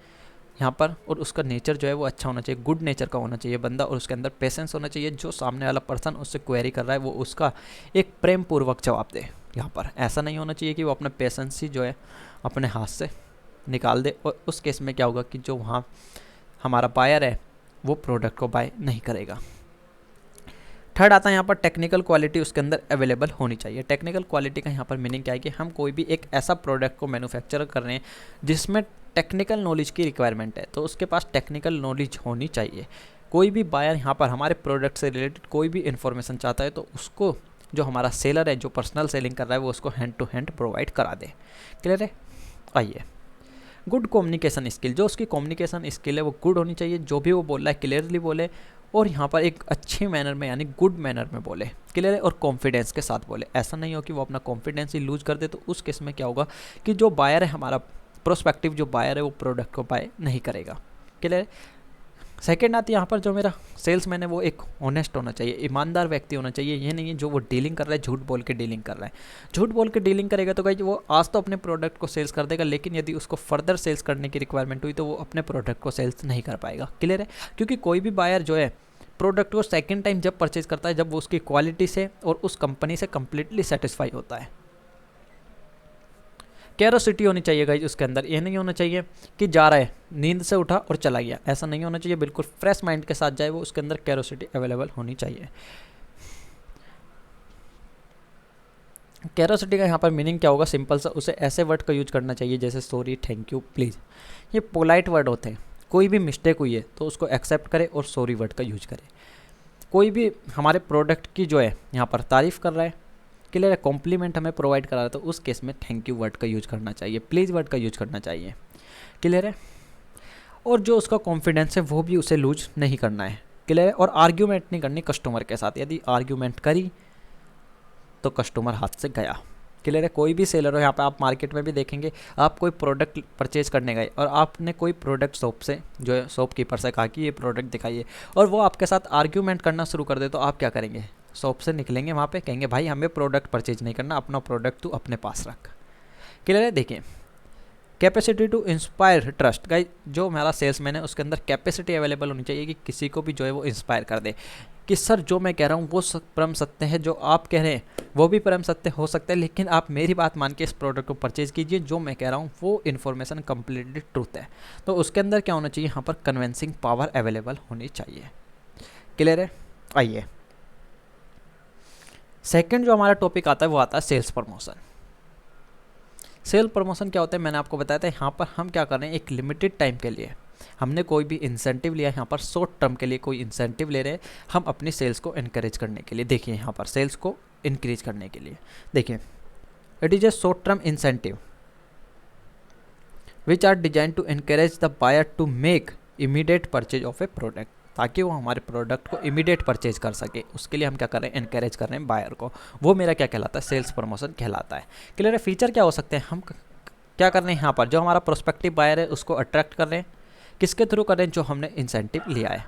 यहाँ पर, और उसका नेचर जो है वो अच्छा होना चाहिए, गुड नेचर का होना चाहिए बंदा, और उसके अंदर पेशेंस होना चाहिए। जो सामने वाला पर्सन उससे क्वेरी कर रहा है वो उसका एक प्रेम पूर्वक जवाब दे। यहाँ पर ऐसा नहीं होना चाहिए कि वो अपना पेशेंस ही जो है अपने हाथ से निकाल दे, और उस केस में क्या होगा कि जो वहाँ हमारा बायर है वो प्रोडक्ट को बाय नहीं करेगा। थर्ड आता है यहाँ पर टेक्निकल क्वालिटी उसके अंदर अवेलेबल होनी चाहिए। टेक्निकल क्वालिटी का यहाँ पर मीनिंग क्या है कि हम कोई भी एक ऐसा प्रोडक्ट को मैन्युफैक्चर कर रहे हैं जिसमें टेक्निकल नॉलेज की रिक्वायरमेंट है, तो उसके पास टेक्निकल नॉलेज होनी चाहिए। कोई भी बायर यहाँ पर हमारे प्रोडक्ट से रिलेटेड कोई भी इन्फॉर्मेशन चाहता है तो उसको जो हमारा सेलर है, जो पर्सनल सेलिंग कर रहा है, वो उसको हैंड टू हैंड प्रोवाइड करा दे। क्लियर है? आइए, गुड कम्युनिकेशन स्किल, जो उसकी कम्युनिकेशन स्किल है वो गुड होनी चाहिए, जो भी वो बोल रहा है क्लियरली बोले, और यहाँ पर एक अच्छे मैनर में यानी गुड मैनर में बोले। क्लियर है? और कॉन्फिडेंस के साथ बोले। ऐसा नहीं हो कि वो अपना कॉन्फिडेंस ही लूज कर दे, तो उस केस में क्या होगा कि जो बायर है हमारा प्रोस्पेक्टिव जो बायर है वो प्रोडक्ट को बाय नहीं करेगा। क्लियर है? सेकेंड आती है यहाँ पर जो मेरा सेल्समैन है वो एक ऑनेस्ट होना चाहिए, ईमानदार व्यक्ति होना चाहिए। ये नहीं है जो वो डीलिंग कर रहा है झूठ बोल के डीलिंग कर रहा है। झूठ बोल के डीलिंग करेगा तो भाई वो आज तो अपने प्रोडक्ट को सेल्स कर देगा, लेकिन यदि उसको फर्दर सेल्स करने की रिक्वायरमेंट हुई तो वो अपने प्रोडक्ट को सेल्स नहीं कर पाएगा। क्लियर है? क्योंकि कोई भी बायर जो है प्रोडक्ट को सेकेंड टाइम जब परचेज करता है जब वो उसकी क्वालिटी से और उस कंपनी से कंप्लीटली सेटिस्फाई होता है। कैरोसिटी होनी चाहिए गाइस उसके अंदर। ये नहीं होना चाहिए कि जा रहा है नींद से उठा और चला गया, ऐसा नहीं होना चाहिए। बिल्कुल फ्रेश माइंड के साथ जाए वो, उसके अंदर कैरोसिटी अवेलेबल होनी चाहिए। कैरोसिटी का यहाँ पर मीनिंग क्या होगा, सिंपल सा, उसे ऐसे वर्ड का यूज करना चाहिए जैसे सॉरी, थैंक यू, प्लीज़। ये पोलाइट वर्ड होते हैं। कोई भी मिस्टेक हुई है तो उसको एक्सेप्ट करे और सॉरी वर्ड का यूज करे। कोई भी हमारे प्रोडक्ट की जो है यहाँ पर तारीफ़ कर रहा है, क्लियर है, कॉम्प्लीमेंट हमें प्रोवाइड करा रहा है, तो उस केस में थैंक यू वर्ड का यूज करना चाहिए, प्लीज़ वर्ड का यूज करना चाहिए, क्लियर है। और जो उसका कॉन्फिडेंस है वो भी उसे लूज नहीं करना है, क्लियर है। और आर्ग्यूमेंट नहीं करनी कस्टमर के साथ, यदि आर्ग्यूमेंट करी तो कस्टमर हाथ से गया, क्लियर है। कोई भी सेलर हो, यहाँ पे आप मार्केट में भी देखेंगे, आप कोई प्रोडक्ट परचेज करने गए और आपने कोई प्रोडक्ट शॉप से जो है शॉपकीपर से कहा कि ये प्रोडक्ट दिखाइए, और वो आपके साथ आर्ग्यूमेंट करना शुरू कर दे, तो आप क्या करेंगे, शॉप से निकलेंगे वहाँ पे, कहेंगे भाई हमें प्रोडक्ट परचेज नहीं करना, अपना प्रोडक्ट तू अपने पास रख, क्लियर है। देखिए, capacity to inspire trust, guys जो हमारा सेल्समैन है उसके अंदर कैपेसिटी अवेलेबल होनी चाहिए कि किसी को भी जो है वो इंस्पायर कर दे कि सर जो मैं कह रहा हूँ वो परम सत्य है, जो आप कह रहे हैं वो भी परम सत्य हो सकता है, लेकिन आप मेरी बात मान के इस प्रोडक्ट को परचेज कीजिए, जो मैं कह रहा हूँ वो इन्फॉर्मेशन कंप्लीटली ट्रूथ है। तो उसके अंदर क्या होना चाहिए, यहाँ पर कन्विंसिंग पावर अवेलेबल होनी चाहिए, क्लियर है। आइए, सेकंड जो हमारा टॉपिक आता है वो आता है सेल्स प्रमोशन। सेल प्रमोशन क्या होता है, मैंने आपको बताया था, यहाँ पर हम क्या कर रहे हैं, एक लिमिटेड टाइम के लिए हमने कोई भी इंसेंटिव लिया, यहाँ पर शॉर्ट टर्म के लिए कोई इंसेंटिव ले रहे हैं हम अपनी सेल्स को इनकरेज करने के लिए। देखिए यहाँ पर सेल्स को इंक्रीज करने के लिए, देखिए it is a short term incentive which are design to encourage the buyer to make immediate purchase of a product, ताकि वो हमारे प्रोडक्ट को इमीडिएट परचेज कर सके। उसके लिए हम क्या कर रहे हैं, इनकरेज कर रहे हैं बायर को। वो मेरा क्या कहलाता है, सेल्स प्रमोशन कहलाता है, क्लियर है। फीचर क्या हो सकते हैं, हम क्या कर रहे हैं यहाँ पर, जो हमारा प्रोस्पेक्टिव बायर है उसको अट्रैक्ट कर रहे हैं, किसके थ्रू कर रहे हैं, जो हमने इंसेंटिव लिया है।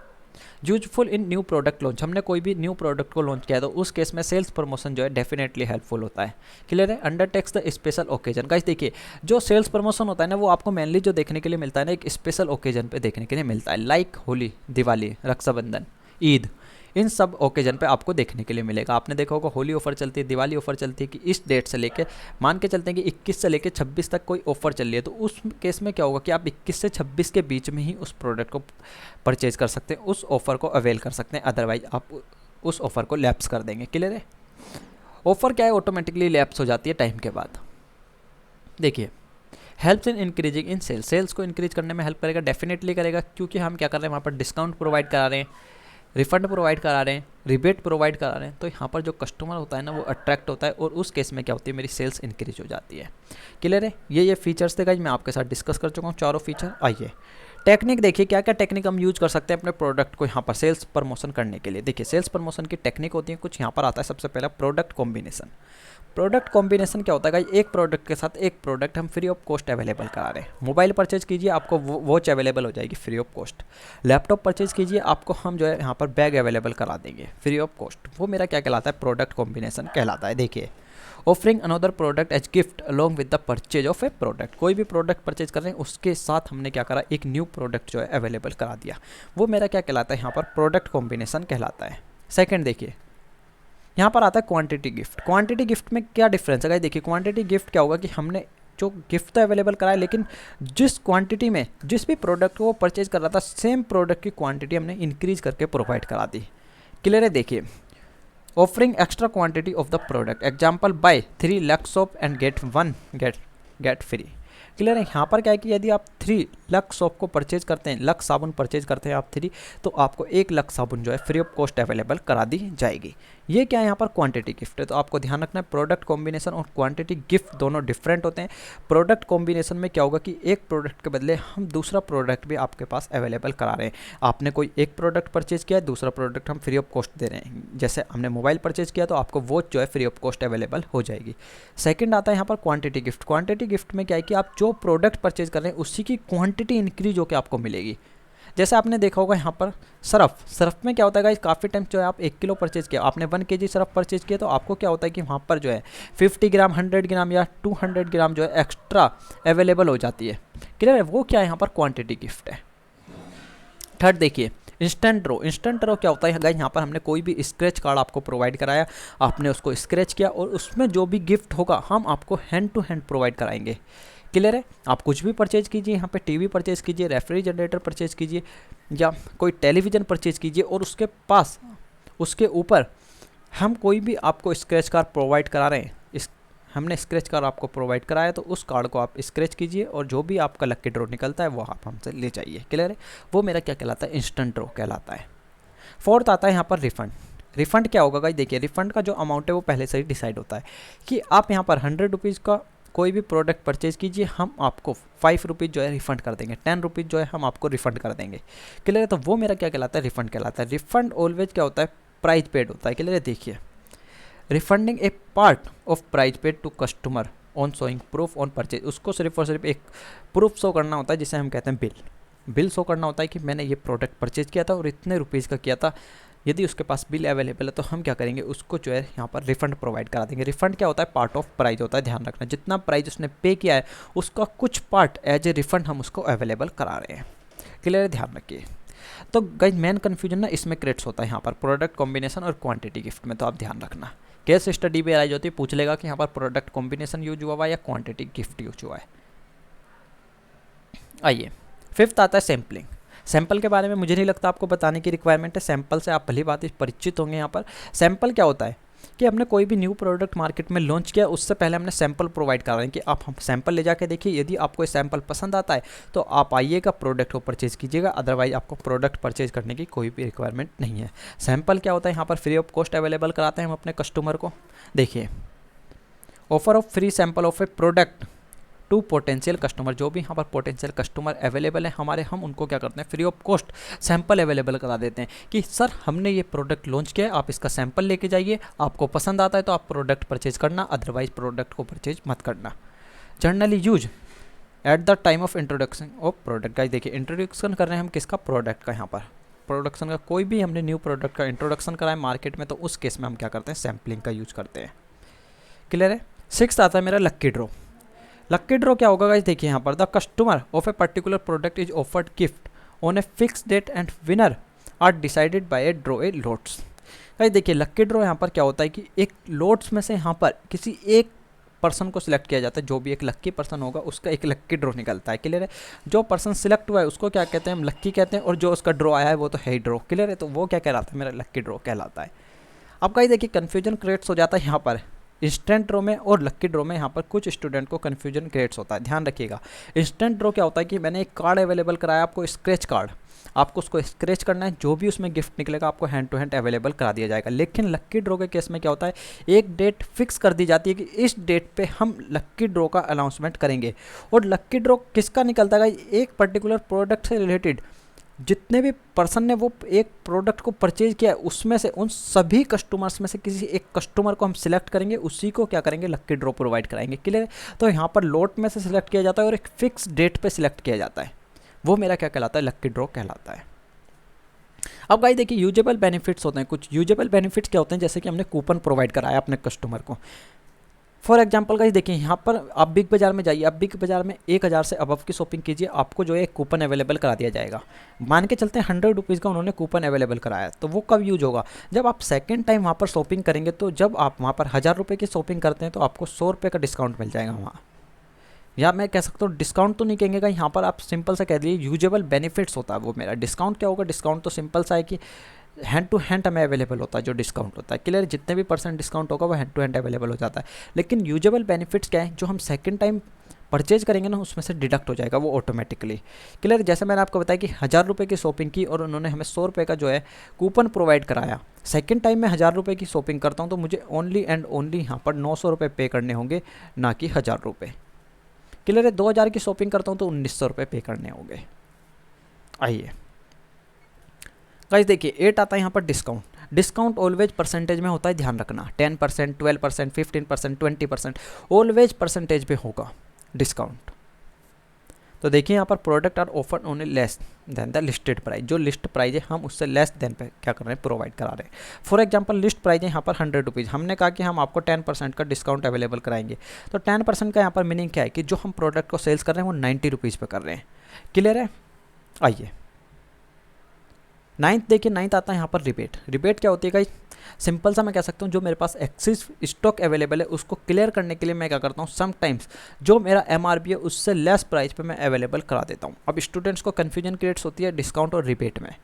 Useful in new product launch, हमने कोई भी न्यू प्रोडक्ट को लॉन्च किया है तो उस केस में सेल्स प्रमोशन जो है डेफिनेटली हेल्पफुल होता है, क्लियर है। Undertakes the special occasion, guys देखिए जो सेल्स प्रमोशन होता है ना वो आपको मेनली जो देखने के लिए मिलता है ना, एक स्पेशल ओकेजन पे देखने के लिए मिलता है, लाइक होली, दिवाली, रक्षाबंधन, ईद, इन सब ओकेजन पे आपको देखने के लिए मिलेगा। आपने देखा होगा होली ऑफर चलती है, दिवाली ऑफर चलती है कि इस डेट से लेके मान के चलते हैं कि 21 से लेके 26 तक कोई ऑफर चल रही है, तो उस केस में क्या होगा कि आप 21 से 26 के बीच में ही उस प्रोडक्ट को परचेज कर सकते हैं, उस ऑफर को अवेल कर सकते हैं, अदरवाइज आप उस ऑफर को लैप्स कर देंगे, क्लियर है। ऑफर क्या है, ऑटोमेटिकली लैप्स हो जाती है टाइम के बाद। देखिए, helps in increasing in sales, sales को इंक्रीज करने में हेल्प करेगा, डेफिनेटली करेगा, क्योंकि हम क्या कर रहे हैं वहाँ पर डिस्काउंट प्रोवाइड करा रहे हैं, रिफंड प्रोवाइड करा रहे हैं, रिबेट प्रोवाइड करा रहे हैं, तो यहाँ पर जो कस्टमर होता है ना वो अट्रैक्ट होता है और उस केस में क्या होती है, मेरी सेल्स इंक्रीज हो जाती है, क्लियर है। ये फीचर्स थे गाइस, मैं आपके साथ डिस्कस कर चुका हूँ चारों फीचर। आइए टेक्निक देखिए, क्या क्या टेक्निक हम यूज कर सकते हैं अपने प्रोडक्ट को यहाँ पर सेल्स प्रमोशन करने के लिए। देखिए सेल्स प्रमोशन की टेक्निक होती है कुछ, यहाँ पर आता है सबसे पहला प्रोडक्ट कॉम्बिनेशन। प्रोडक्ट कॉम्बिनेशन क्या होता है गाइस, एक प्रोडक्ट के साथ एक प्रोडक्ट हम फ्री ऑफ कॉस्ट अवेलेबल करा रहे हैं। मोबाइल परचेज कीजिए, आपको वॉच अवेलेबल हो जाएगी free of cost. Laptop purchase कीजिए, आपको हम जो है यहाँ पर बैग अवेलेबल करा देंगे फ्री ऑफ कॉस्ट। वो मेरा क्या कहलाता है, प्रोडक्ट कॉम्बिनेशन कहलाता है। देखिए, offering another product as gift along with the purchase of a product, कोई भी प्रोडक्ट परचेज कर रहे हैं उसके साथ हमने क्या करा, एक न्यू प्रोडक्ट जो है अवेलेबल करा दिया। वो मेरा क्या कहलाता है, यहाँ पर प्रोडक्ट कॉम्बिनेशन कहलाता है। सेकेंड देखिए, यहाँ पर आता है क्वांटिटी गिफ्ट। क्वांटिटी गिफ्ट में क्या डिफरेंस है गाइस, देखिए क्वांटिटी गिफ्ट क्या होगा कि हमने जो गिफ्ट तो अवेलेबल कराया, लेकिन जिस क्वांटिटी में जिस भी प्रोडक्ट को वो परचेज कर रहा था, सेम प्रोडक्ट की क्वांटिटी हमने इंक्रीज करके प्रोवाइड करा दी, क्लियर है। देखिए, offering extra quantity of the product, example buy 3 lakh soap and get 1 get free, clear है। यहाँ पर क्या है कि यदि आप 3 लाख सोप को परचेज करते हैं, लाख साबुन परचेज करते हैं आप 3, तो आपको 1 लाख साबुन जो है फ्री ऑफ कॉस्ट अवेलेबल करा दी जाएगी। ये क्या है, यहाँ पर क्वांटिटी गिफ्ट है। तो आपको ध्यान रखना है, प्रोडक्ट कॉम्बिनेशन और क्वांटिटी गिफ्ट दोनों डिफरेंट होते हैं। प्रोडक्ट कॉम्बिनेशन में क्या होगा कि एक प्रोडक्ट के बदले हम दूसरा प्रोडक्ट भी आपके पास अवेलेबल करा रहे हैं। आपने कोई एक प्रोडक्ट परचेज किया है, दूसरा प्रोडक्ट हम फ्री ऑफ कॉस्ट दे रहे हैं। जैसे हमने मोबाइल परचेज किया तो आपको वॉच जो है फ्री ऑफ कॉस्ट अवेलेबल हो जाएगी। सेकंड आता है यहाँ पर क्वांटिटी गिफ्ट। क्वांटिटी गिफ्ट में क्या है कि आप जो प्रोडक्ट परचेज कर रहे हैं उसी की क्वांटिटी इंक्रीज होकर आपको मिलेगी। जैसे आपने देखा होगा यहाँ पर सर्फ में क्या होता है गाइस, काफ़ी टाइम जो है आप 1 किलो परचेज किया, आपने 1 kg सर्फ परचेज किया, तो आपको क्या होता है कि वहाँ पर जो है 50 ग्राम, 100 ग्राम या 200 ग्राम जो है एक्स्ट्रा अवेलेबल हो जाती है, क्लियर है। वो क्या है, यहाँ पर क्वांटिटी गिफ्ट है। थर्ड देखिए, इंस्टेंट ड्रॉ। इंस्टेंट ड्रॉ क्या होता है गाइस, यहाँ पर हमने कोई भी स्क्रैच कार्ड आपको प्रोवाइड कराया, आपने उसको स्क्रैच किया और उसमें जो भी गिफ्ट होगा हम आपको हैंड टू हैंड प्रोवाइड कराएंगे, क्लियर है। आप कुछ भी परचेज कीजिए, यहाँ पे टीवी परचेज कीजिए, रेफ्रिजरेटर परचेज कीजिए या कोई टेलीविज़न परचेज कीजिए और उसके पास उसके ऊपर हम कोई भी आपको स्क्रैच कार्ड प्रोवाइड करा रहे हैं, हमने स्क्रैच कार्ड आपको प्रोवाइड कराया, तो उस कार्ड को आप स्क्रैच कीजिए और जो भी आपका लकी ड्रॉ निकलता है वो आप हमसे ले जाइए। क्लियर है? वो मेरा क्या कहलाता है? इंस्टेंट ड्रॉ कहलाता है। फोर्थ आता है यहाँ पर रिफंड। रिफंड क्या होगा गाइस? देखिए रिफंड का जो अमाउंट है वो पहले से ही डिसाइड होता है कि आप यहाँ पर 100 रुपीज़ का कोई भी प्रोडक्ट परचेज कीजिए, हम आपको 5 रुपीज़ जो है रिफंड कर देंगे, 10 रुपीज़ जो है हम आपको रिफंड कर देंगे। क्लियर है? तो वो मेरा क्या कहलाता है? रिफंड कहलाता है। रिफंड ऑलवेज क्या होता है? प्राइस पेड होता है। क्लियर है? देखिए refunding a part of price paid to customer on showing proof on purchase. उसको सिर्फ और सिर्फ एक प्रूफ शो करना होता है जिसे हम कहते हैं बिल शो करना होता है कि मैंने ये प्रोडक्ट परचेज किया था और इतने रुपीज़ का किया था। यदि उसके पास बिल अवेलेबल है तो हम क्या करेंगे? उसको जो है यहाँ पर रिफंड प्रोवाइड करा देंगे। रिफंड क्या होता है? पार्ट ऑफ प्राइस होता है। ध्यान रखना, जितना प्राइस उसने पे किया है उसका कुछ पार्ट एज ए रिफंड हम उसको अवेलेबल करा रहे हैं। क्लियर है? ध्यान रखिए। तो गाइस मेन कन्फ्यूजन ना इसमें क्रिएट्स होता है यहाँ पर प्रोडक्ट कॉम्बिनेशन और क्वांटिटी गिफ्ट में। तो आप ध्यान रखना, केस स्टडी भी राइज होती है, पूछ लेगा कि यहाँ पर प्रोडक्ट कॉम्बिनेशन यूज हुआ है या क्वांटिटी गिफ्ट यूज हुआ है। आइए फिफ्थ आता है सैम्पलिंग। सैंपल के बारे में मुझे नहीं लगता आपको बताने की रिक्वायरमेंट है। सैंपल से आप भली बात परिचित होंगे। यहाँ पर सैंपल क्या होता है कि हमने कोई भी न्यू प्रोडक्ट मार्केट में लॉन्च किया, उससे पहले हमने सैंपल प्रोवाइड करा रहे हैं कि आप हम सैंपल ले जाके देखिए, यदि आपको ये सैंपल पसंद आता है तो आप आइएगा प्रोडक्ट को परचेज कीजिएगा, अदरवाइज आपको प्रोडक्ट परचेज करने की कोई भी रिक्वायरमेंट नहीं है। सैंपल क्या होता है? यहाँ पर फ्री ऑफ कॉस्ट अवेलेबल कराते हैं हम अपने कस्टमर को। देखिए offer of free sample of a product to potential customer. जो भी यहाँ पर पोटेंशियल कस्टमर अवेलेबल है हमारे, हम उनको क्या करते हैं? Free of cost sample available करा देते हैं कि सर हमने ये प्रोडक्ट लॉन्च किया है, आप इसका सैंपल लेके जाइए, आपको पसंद आता है तो आप प्रोडक्ट परचेज करना, अदरवाइज प्रोडक्ट को परचेज मत करना। Generally use at the time of introduction of product. Guys देखिए इंट्रोडक्शन कर रहे हैं हम किसका? प्रोडक्ट का। यहाँ पर प्रोडक्शन का कोई भी हमने न्यू प्रोडक्ट का इंट्रोडक्शन कराया मार्केट में, तो उस केस में हम क्या करते हैं? सैम्पलिंग का यूज करते हैं। क्लियर है? सिक्स्थ आता है मेरा लक्की ड्रॉ। लक्की ड्रॉ क्या होगा गाइस? देखिए यहाँ पर the customer of a particular product is offered gift on a fix date and winner are decided by a draw a lots. Guys देखिए लक्की ड्रॉ यहाँ पर क्या होता है कि एक लोट्स में से यहाँ पर किसी एक पर्सन को सिलेक्ट किया जाता है। जो भी एक लक्की पर्सन होगा उसका एक लक्की ड्रॉ निकलता है। क्लियर है? जो पर्सन सिलेक्ट हुआ है उसको क्या कहते हैं? हम लक्की कहते हैं, और जो उसका ड्रॉ आया है वो तो है ही ड्रॉ। क्लियर है? तो वो क्या कहलाता है? मेरा लक्की ड्रॉ कहलाता है। अब गाइस देखिए कन्फ्यूजन क्रिएट्स हो जाता है यहाँ पर इंस्टेंट ड्रॉ में और लक्की ड्रॉ में। यहाँ पर कुछ स्टूडेंट को कन्फ्यूजन क्रिएट्स होता है, ध्यान रखिएगा। इंस्टेंट ड्रॉ क्या होता है कि मैंने एक कार्ड अवेलेबल कराया आपको, स्क्रैच कार्ड, आपको उसको स्क्रैच करना है, जो भी उसमें गिफ्ट निकलेगा आपको हैंड टू हैंड अवेलेबल करा दिया जाएगा। लेकिन लक्की ड्रॉ के केस में क्या होता है? एक डेट फिक्स कर दी जाती है कि इस डेट पे हम लक्की ड्रॉ का अनाउंसमेंट करेंगे, और लक्की ड्रॉ किसका निकलता है? एक पर्टिकुलर प्रोडक्ट से रिलेटेड जितने भी पर्सन ने वो एक प्रोडक्ट को परचेज किया है उसमें से, उन सभी कस्टमर्स में से किसी एक कस्टमर को हम सिलेक्ट करेंगे, उसी को क्या करेंगे? लक्की ड्रॉ प्रोवाइड कराएंगे। क्लियर? तो यहाँ पर लॉट में से सिलेक्ट किया जाता है और एक फिक्स डेट पे सिलेक्ट किया जाता है, वो मेरा क्या कहलाता है? लक्की ड्रॉ कहलाता है। अब गाइस देखिए यूजेबल बेनिफिट्स होते हैं। कुछ यूजेबल बेनिफिट्स क्या होते हैं? जैसे कि हमने कूपन प्रोवाइड कराया अपने कस्टमर को। फॉर एग्जाम्पल गाइस देखिए यहाँ पर आप बिग बाजार में जाइए, आप बिग बाजार में 1000 से अबव की शॉपिंग कीजिए, आपको जो है एक कूपन अवेलेबल करा दिया जाएगा। मान के चलते हैं 100 रुपीज़ का उन्होंने कूपन अवेलेबल कराया, तो वो कब यूज होगा? जब आप सेकंड टाइम वहाँ पर शॉपिंग करेंगे। तो जब आप वहाँ पर 1000 रुपये की शॉपिंग करते हैं तो आपको 100 रुपये का डिस्काउंट मिल जाएगा वहाँ। या मैं कह सकता हूँ डिस्काउंट तो नहीं कहेंगे, यहाँ पर आप सिंपल सा कह दीजिए यूजेबल बेनिफिट्स होता है वो मेरा। डिस्काउंट क्या होगा? डिस्काउंट तो सिंपल सा है कि हैंड टू हैंड हमें अवेलेबल होता है जो डिस्काउंट होता है। क्लियर? जितने भी % डिस्काउंट होगा वो हैंड टू हैंड अवेलेबल हो जाता है। लेकिन यूजेबल बेनिफिट्स क्या है? जो हम सेकंड टाइम परचेज करेंगे ना उसमें से डिडक्ट हो जाएगा वो ऑटोमेटिकली। क्लियर? जैसे मैंने आपको बताया कि 1000 रुपये की शॉपिंग की और उन्होंने हमें 100 रुपये का जो है कूपन प्रोवाइड कराया। सेकंड टाइम मैं 1000 रुपये की शॉपिंग करता हूँ तो मुझे ओनली एंड ओनली यहाँ पर 900 रुपये पे करने होंगे, ना कि 1000 रुपये। क्लियर है? 2000 की शॉपिंग करता हूँ तो 1900 रुपये पे करने होंगे। आइए गाइस देखिए 8 आता है यहाँ पर डिस्काउंट। डिस्काउंट ऑलवेज परसेंटेज में होता है, ध्यान रखना। 10%, 12%, 15%, 20% ऑलवेज परसेंटेज पे होगा डिस्काउंट। तो देखिए यहाँ पर product are offer only less than the listed price. जो लिस्ट प्राइस है हम उससे लेस देन पे क्या कर रहे हैं? प्रोवाइड करा रहे हैं। फॉर एग्जांपल लिस्ट प्राइस है यहाँ पर 100 रुपीज़, हमने कहा कि हम आपको 10% का डिस्काउंट अवेलेबल कराएंगे। तो 10% का यहाँ पर मीनिंग क्या है कि जो हम प्रोडक्ट को सेल्स कर रहे हैं वो 90 रुपीज़ पे कर रहे हैं। क्लियर है? आइए 9th देखिए, 9th आता है यहाँ पर रिबेट। रिबेट क्या होती है गाइस? सिंपल सा मैं कह सकता हूँ जो मेरे पास एक्सिस स्टॉक अवेलेबल है उसको क्लियर करने के लिए मैं क्या करता हूँ? समटाइम्स जो मेरा MRP है उससे लेस प्राइस पे मैं अवेलेबल करा देता हूँ। अब स्टूडेंट्स को कन्फ्यूजन क्रिएट्स होती है डिस्काउंट और रिबेट में।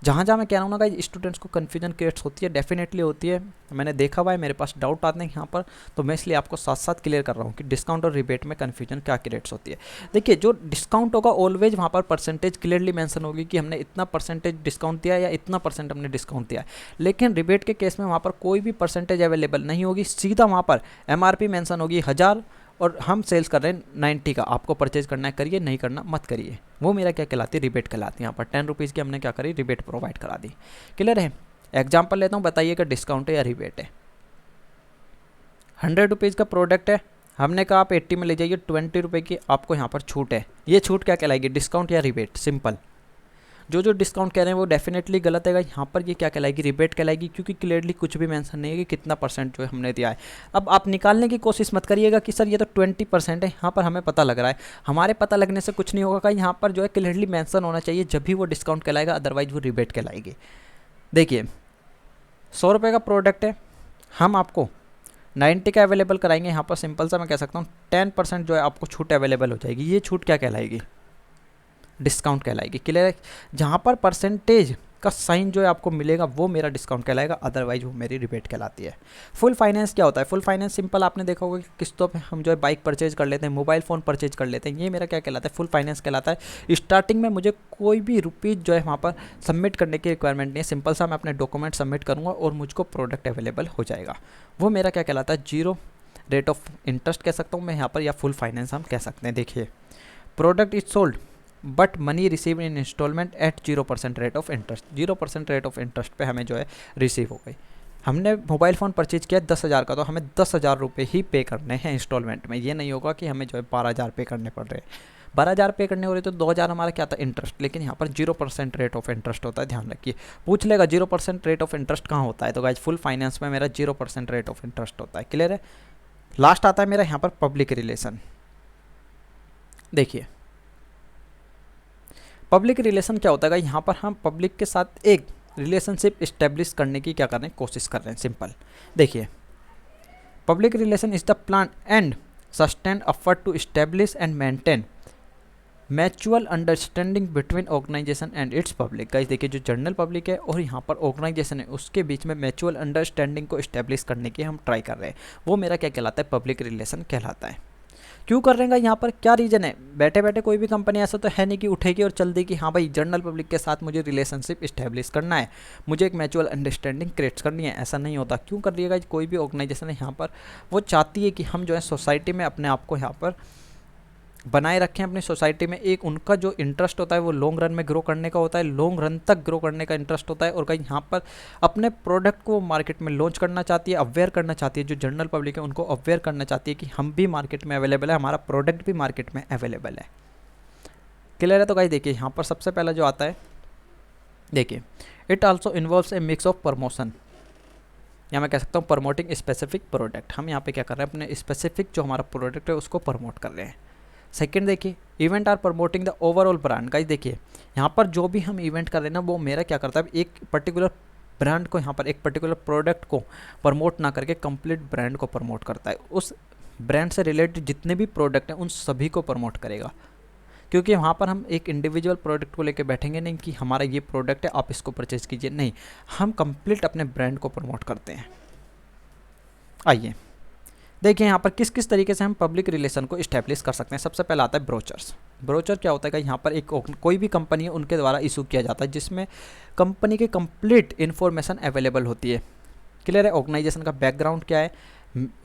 जहाँ जहाँ मैं कह रहा हूँ ना गाइस स्टूडेंट्स को कन्फ्यूजन क्रिएट्स होती है, डेफिनेटली होती है, मैंने देखा हुआ है, मेरे पास डाउट आते हैं यहाँ पर, तो मैं इसलिए आपको साथ साथ क्लियर कर रहा हूँ कि डिस्काउंट और रिबेट में कन्फ्यूजन क्या क्रिएट्स होती है। देखिए जो डिस्काउंट होगा ऑलवेज वहाँ पर परसेंटेज क्लियरली मेंशन होगी कि हमने इतना परसेंटेज डिस्काउंट दिया या इतना परसेंट हमने डिस्काउंट दिया है। लेकिन रिबेट के केस में वहाँ पर कोई भी परसेंटेज अवेलेबल नहीं होगी, सीधा वहाँ पर MRP मेंशन होगी 1000 और हम सेल्स कर रहे हैं 90 का, आपको परचेज करना है करिए, नहीं करना मत करिए। वो मेरा क्या कहलाती है, रिबेट कहलाती है। यहाँ पर 10 रुपीज़ की हमने क्या करी, रिबेट प्रोवाइड करा दी। क्लियर है। एग्जाम्पल लेता हूँ, बताइएगा डिस्काउंट है या रिबेट है। 100 रुपीज़ का प्रोडक्ट है, हमने कहा आप 80 में ले जाइए, 20 रुपये की आपको यहाँ पर छूट है। ये छूट क्या कहलाएगी, डिस्काउंट या रिबेट? सिंपल। जो डिस्काउंट कह रहे हैं वो डेफिनेटली गलत है। यहाँ पर ये क्या कहलाएगी, रिबेट कहलाएगी, क्योंकि क्लियरली कुछ भी मेंशन नहीं है कि कितना परसेंट जो है हमने दिया है। अब आप निकालने की कोशिश मत करिएगा कि सर ये तो 20% है, यहाँ पर हमें पता लग रहा है। हमारे पता लगने से कुछ नहीं होगा, यहाँ पर जो है क्लियरली मेंशन होना चाहिए, जब भी वो डिस्काउंट कहलाएगा, अदरवाइज वो रिबेट कहलाएगी। देखिए 100 रुपये का प्रोडक्ट है, हम आपको 90 का अवेलेबल कराएंगे। यहाँ पर सिंपल सा मैं कह सकता हूँ 10% जो है आपको छूट अवेलेबल हो जाएगी। ये छूट क्या कहलाएगी, डिस्काउंट कहलाएगी। क्लियर है। जहाँ पर परसेंटेज का साइन जो है आपको मिलेगा वो मेरा डिस्काउंट कहलाएगा, अदरवाइज वो मेरी रिबेट कहलाती है। फुल फाइनेंस क्या होता है, फुल फाइनेंस सिंपल आपने देखा होगा कि किस्तों पे हम जो है बाइक परचेज कर लेते हैं, मोबाइल फ़ोन परचेज कर लेते हैं, ये मेरा क्या कहलाता है, फुल फाइनेंस कहलाता है। स्टार्टिंग में मुझे कोई भी रुपीज़ जो है वहाँ पर सबमिट करने की रिक्वायरमेंट नहीं है, सिंपल सा मैं अपने डॉक्यूमेंट सबमिट करूँगा और मुझको प्रोडक्ट अवेलेबल हो जाएगा। वो मेरा क्या कहलाता है, जीरो रेट ऑफ इंटरेस्ट कह सकता हूँ मैं यहाँ पर, या फुल फाइनेंस हम कह सकते हैं। देखिए product is sold but money receive in installment at 0% rate of interest. 0% rate of interest पे हमें जो है रिसीव हो गई। हमने मोबाइल फ़ोन परचेज किया 10,000 का, तो हमें 10,000 रुपये ही पे करने हैं इंस्टॉलमेंट में। ये नहीं होगा कि हमें जो है 12,000 पे करने पड़ रहे हैं। 12,000 पे करने हो रहे तो 2,000 हमारा क्या था, इंटरेस्ट। लेकिन यहाँ पर 0% रेट ऑफ इंटरेस्ट होता है, ध्यान रखिए। पूछ लेगा 0% रेट ऑफ इंटरेस्ट कहाँ होता है, तो गाइस फुल फाइनेंस में मेरा 0% रेट ऑफ इंटरेस्ट होता है। क्लियर है। लास्ट आता है मेरा यहाँ पर पब्लिक रिलेशन। देखिए पब्लिक रिलेशन क्या होता है, यहाँ पर हम पब्लिक के साथ एक रिलेशनशिप इस्टेब्लिश करने की क्या कर रहे हैं, कोशिश कर रहे हैं। सिंपल देखिए, public relation is the plan and sustain effort to establish and maintain mutual understanding between organisation and its public. Guys देखिए जो जनरल पब्लिक है और यहाँ पर ऑर्गेनाइजेशन है, उसके बीच में म्यूचुअल अंडरस्टैंडिंग को इस्टेब्लिश करने की हम ट्राई कर रहे हैं। वो मेरा क्या कहलाता है, पब्लिक रिलेशन कहलाता है। क्यों कर रहे हैं यहाँ पर, क्या रीज़न है? बैठे बैठे कोई भी कंपनी ऐसा तो है नहीं कि उठेगी और चल देगी, हाँ भाई जनरल पब्लिक के साथ मुझे रिलेशनशिप इस्टेब्लिश करना है, मुझे एक म्यूचुअल अंडरस्टैंडिंग क्रिएट करनी है। ऐसा नहीं होता। क्यों कर रही है कोई भी ऑर्गेनाइजेशन है यहाँ पर, वो चाहती है कि हम जो है सोसाइटी में अपने आप को यहाँ पर बनाए रखें। अपनी सोसाइटी में एक उनका जो इंटरेस्ट होता है वो लॉन्ग रन में ग्रो करने का होता है, लॉन्ग रन तक ग्रो करने का इंटरेस्ट होता है। और कहीं यहाँ पर अपने प्रोडक्ट को मार्केट में लॉन्च करना चाहती है, अवेयर करना चाहती है। जो जनरल पब्लिक है उनको अवेयर करना चाहती है कि हम भी मार्केट में अवेलेबल है, हमारा प्रोडक्ट भी मार्केट में अवेलेबल है। क्लियर है। तो गाइस देखिए यहाँ पर सबसे पहला जो आता है, देखिए it also involves A mix of promotion, या मैं कह सकता हूँ प्रमोटिंग स्पेसिफिक प्रोडक्ट। हम यहाँ पे क्या कर रहे हैं, अपने स्पेसिफिक जो हमारा प्रोडक्ट है उसको प्रमोट कर रहे हैं। सेकंड देखिए, event are promoting the overall brand. Guys देखिए यहाँ पर जो भी हम इवेंट कर रहे हैं ना, वो मेरा क्या करता है, एक पर्टिकुलर ब्रांड को, यहाँ पर एक पर्टिकुलर प्रोडक्ट को प्रमोट ना करके कंप्लीट ब्रांड को प्रमोट करता है। उस ब्रांड से रिलेटेड जितने भी प्रोडक्ट हैं उन सभी को प्रमोट करेगा। क्योंकि वहाँ पर हम एक इंडिविजुअल प्रोडक्ट को लेकर बैठेंगे नहीं कि हमारा ये प्रोडक्ट है आप इसको परचेज कीजिए, नहीं, हम कंप्लीट अपने ब्रांड को प्रमोट करते हैं। आइए देखिए यहाँ पर किस किस तरीके से हम पब्लिक रिलेशन को इस्टेब्लिश कर सकते हैं। सबसे पहला आता है ब्रोचर्स। ब्रोचर क्या होता है कि यहाँ पर एक कोई भी कंपनी है उनके द्वारा इशू किया जाता है, जिसमें कंपनी की कंप्लीट इन्फॉर्मेशन अवेलेबल होती है। क्लियर है। ऑर्गेनाइजेशन का बैकग्राउंड क्या है,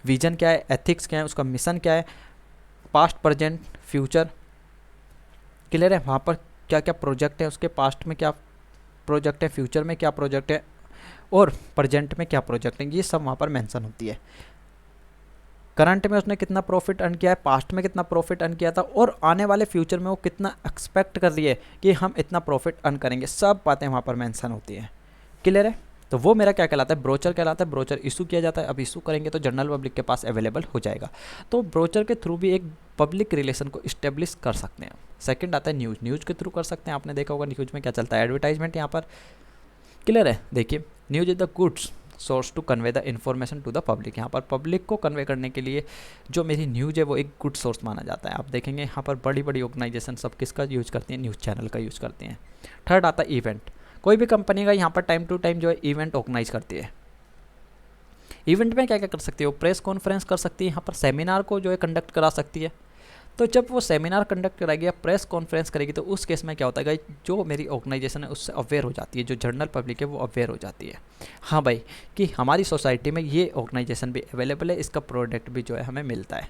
विजन क्या है, एथिक्स क्या है, उसका मिशन क्या है, पास्ट प्रेजेंट फ्यूचर। क्लियर है। वहाँ पर क्या क्या प्रोजेक्ट है, उसके पास्ट में क्या प्रोजेक्ट है, फ्यूचर में क्या प्रोजेक्ट है और प्रेजेंट में क्या प्रोजेक्ट है, ये सब वहाँ पर मेंशन होती है। करंट में उसने कितना प्रॉफिट अर्न किया है, पास्ट में कितना प्रॉफिट अर्न किया था, और आने वाले फ्यूचर में वो कितना एक्सपेक्ट कर रही है कि हम इतना प्रॉफिट अर्न करेंगे, सब बातें वहाँ पर मेंशन होती हैं। क्लियर है। तो वो मेरा क्या कहलाता है, ब्रोचर कहलाता है। ब्रोचर इशू किया जाता है। अब इशू करेंगे तो जनरल पब्लिक के पास अवेलेबल हो जाएगा। तो ब्रोचर के थ्रू भी एक पब्लिक रिलेशन को इस्टेब्लिश कर सकते हैं। सेकंड आता है न्यूज़। न्यूज़ के थ्रू कर सकते हैं। आपने देखा होगा न्यूज़ में क्या चलता है, एडवर्टाइजमेंट यहाँ पर। क्लियर है। देखिए news is the goods source to convey the information to the public. यहाँ पर पब्लिक को कन्वे करने के लिए जो मेरी न्यूज़ है वो एक गुड सोर्स माना जाता है। आप देखेंगे यहाँ पर बड़ी बड़ी ऑर्गेनाइजेशन सब किसका यूज़ करती हैं, न्यूज़ चैनल का यूज़ करती हैं। थर्ड आता है इवेंट। कोई भी कंपनी का यहाँ पर टाइम टू टाइम जो है इवेंट ऑर्गेनाइज करती है। इवेंट में क्या क्या कर सकती है, वो प्रेस कॉन्फ्रेंस कर सकती है, यहाँ पर सेमिनार को जो है कंडक्ट करा सकती है। तो जब वो सेमिनार कंडक्ट कराएगी या प्रेस कॉन्फ्रेंस करेगी तो उस केस में क्या होता है गाइस, जो मेरी ऑर्गेनाइजेशन है उससे अवेयर हो जाती है, जो जनरल पब्लिक है वो अवेयर हो जाती है, हाँ भाई कि हमारी सोसाइटी में ये ऑर्गेनाइजेशन भी अवेलेबल है, इसका प्रोडक्ट भी जो है हमें मिलता है,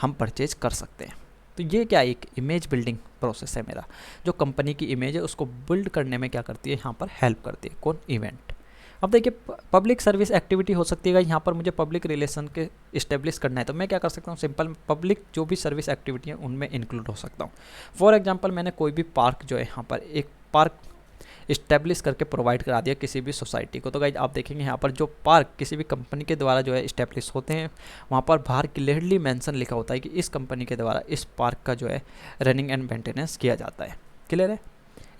हम परचेज कर सकते हैं। तो ये क्या एक इमेज बिल्डिंग प्रोसेस है मेरा, जो कंपनी की इमेज है उसको बिल्ड करने में क्या करती है, यहाँ पर हेल्प करती है। कौन, इवेंट। अब देखिए पब्लिक सर्विस एक्टिविटी हो सकती है, यहाँ पर मुझे पब्लिक रिलेशन के इस्टेब्लिश करना है तो मैं क्या कर सकता हूँ, सिंपल पब्लिक जो भी सर्विस एक्टिविटी है उनमें इंक्लूड हो सकता हूँ। फॉर एग्जांपल मैंने कोई भी पार्क जो है यहाँ पर एक पार्क इस्टेब्लिश करके प्रोवाइड करा दिया किसी भी सोसाइटी को, तो गाइज आप देखेंगे यहाँ पर जो पार्क किसी भी कंपनी के द्वारा जो है इस्टेब्लिश होते हैं वहाँ पर बाहर क्लियरली मेंशन लिखा होता है कि इस कंपनी के द्वारा इस पार्क का जो है रनिंग एंड मेंटेनेंस किया जाता है। क्लियर है,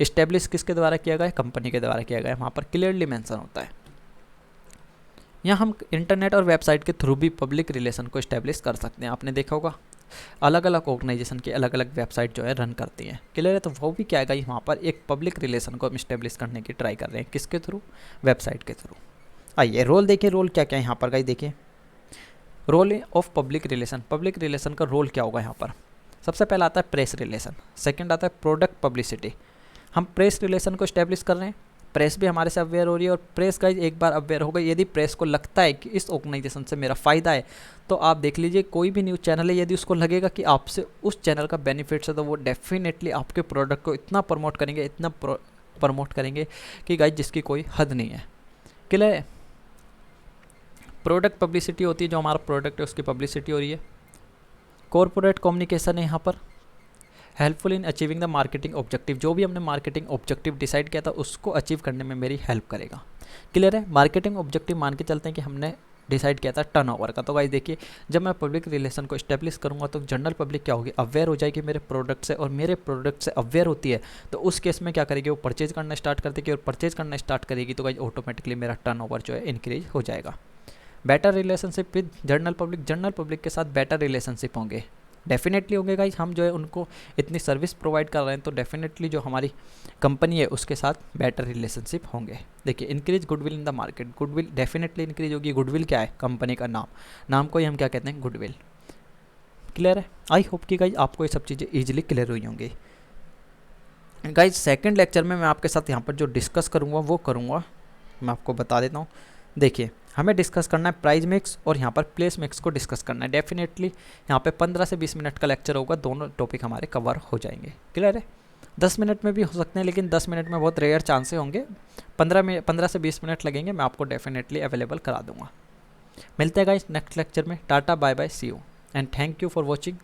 इस्टेब्लिश किसके द्वारा किया गया है, कंपनी के द्वारा किया गया है, वहाँ पर क्लियरली मेंशन होता है। यहाँ हम इंटरनेट और वेबसाइट के थ्रू भी पब्लिक रिलेशन को इस्टेब्लिश कर सकते हैं। आपने देखा होगा अलग अलग ऑर्गेनाइजेशन की अलग अलग वेबसाइट जो है रन करती हैं। क्लियर है, तो वो भी क्या है वहाँ पर एक पब्लिक रिलेशन को हम इस्टेब्लिश करने की ट्राई कर रहे हैं, किसके थ्रू, वेबसाइट के थ्रू। आइए रोल देखिए, रोल क्या क्या है यहाँ पर गाइस, देखिए role of public relation. Public relation का रोल क्या होगा यहाँ पर, सबसे पहला आता है प्रेस रिलेशन, सेकेंड आता है प्रोडक्ट पब्लिसिटी। हम प्रेस रिलेशन को इस्टेब्लिश कर रहे हैं, प्रेस भी हमारे से अवेयर हो रही है, और प्रेस गाइज एक बार अवेयर हो गई, यदि प्रेस को लगता है कि इस ऑर्गेनाइजेशन से मेरा फ़ायदा है तो आप देख लीजिए कोई भी न्यूज़ चैनल है, यदि उसको लगेगा कि आपसे उस चैनल का बेनिफिट्स है तो वो डेफिनेटली आपके प्रोडक्ट को इतना प्रमोट करेंगे, इतना प्रमोट करेंगे कि गाइज जिसकी कोई हद नहीं है। क्लियर है, प्रोडक्ट पब्लिसिटी होती है, जो हमारा प्रोडक्ट है उसकी पब्लिसिटी हो रही है। कॉर्पोरेट कम्युनिकेशन है यहाँ पर, helpful in achieving the marketing objective, जो भी हमने मार्केटिंग ऑब्जेक्टिव डिसाइड किया था उसको अचीव करने में मेरी हेल्प करेगा। क्लियर है, मार्केटिंग ऑब्जेक्टिव मान के चलते हैं कि हमने डिसाइड किया था टर्नओवर का, तो गाइस देखिए जब मैं पब्लिक रिलेशन को इस्टेब्लिश करूंगा तो जनरल पब्लिक क्या होगी, अवेयर हो जाएगी मेरे प्रोडक्ट से, और मेरे प्रोडक्ट से अवेयर होती है तो उस केस में क्या करेगी, वो परचेज करना स्टार्ट कर देगी, और परचेज करना स्टार्ट करेगी तो गाइस ऑटोमेटिकली मेरा टर्नओवर जो है इंक्रीज हो जाएगा। Better relationship with general public, general public के साथ बेटर रिलेशनशिप होंगे, डेफिनेटली होंगे गाइज। हम जो है उनको इतनी सर्विस प्रोवाइड कर रहे हैं तो डेफिनेटली जो हमारी कंपनी है उसके साथ बेटर रिलेशनशिप होंगे। देखिए increase goodwill in the market, goodwill definitely increase होगी। गुडविल क्या है, कंपनी का नाम, नाम को ही हम क्या कहते हैं, गुडविल। क्लियर है, आई होप कि गाइज आपको ये सब चीज़ें ईजिली क्लियर हुई होंगी। गाइज सेकेंड लेक्चर में मैं आपके साथ यहाँ पर जो डिस्कस करूँगा वो करूँगा, मैं आपको बता देता हूँ। देखिए हमें डिस्कस करना है प्राइस मिक्स और यहाँ पर प्लेस मिक्स को डिस्कस करना है। डेफिनेटली यहाँ पे 15 से 20 मिनट का लेक्चर होगा, दोनों टॉपिक हमारे कवर हो जाएंगे। क्लियर है, 10 मिनट में भी हो सकते हैं लेकिन 10 मिनट में बहुत रेयर चांसेस होंगे, 15 से 20 मिनट लगेंगे, मैं आपको डेफिनेटली अवेलेबल करा दूंगा। मिलते हैं गाइस नेक्स्ट लेक्चर में, tata bye bye, see you and thank you for watching.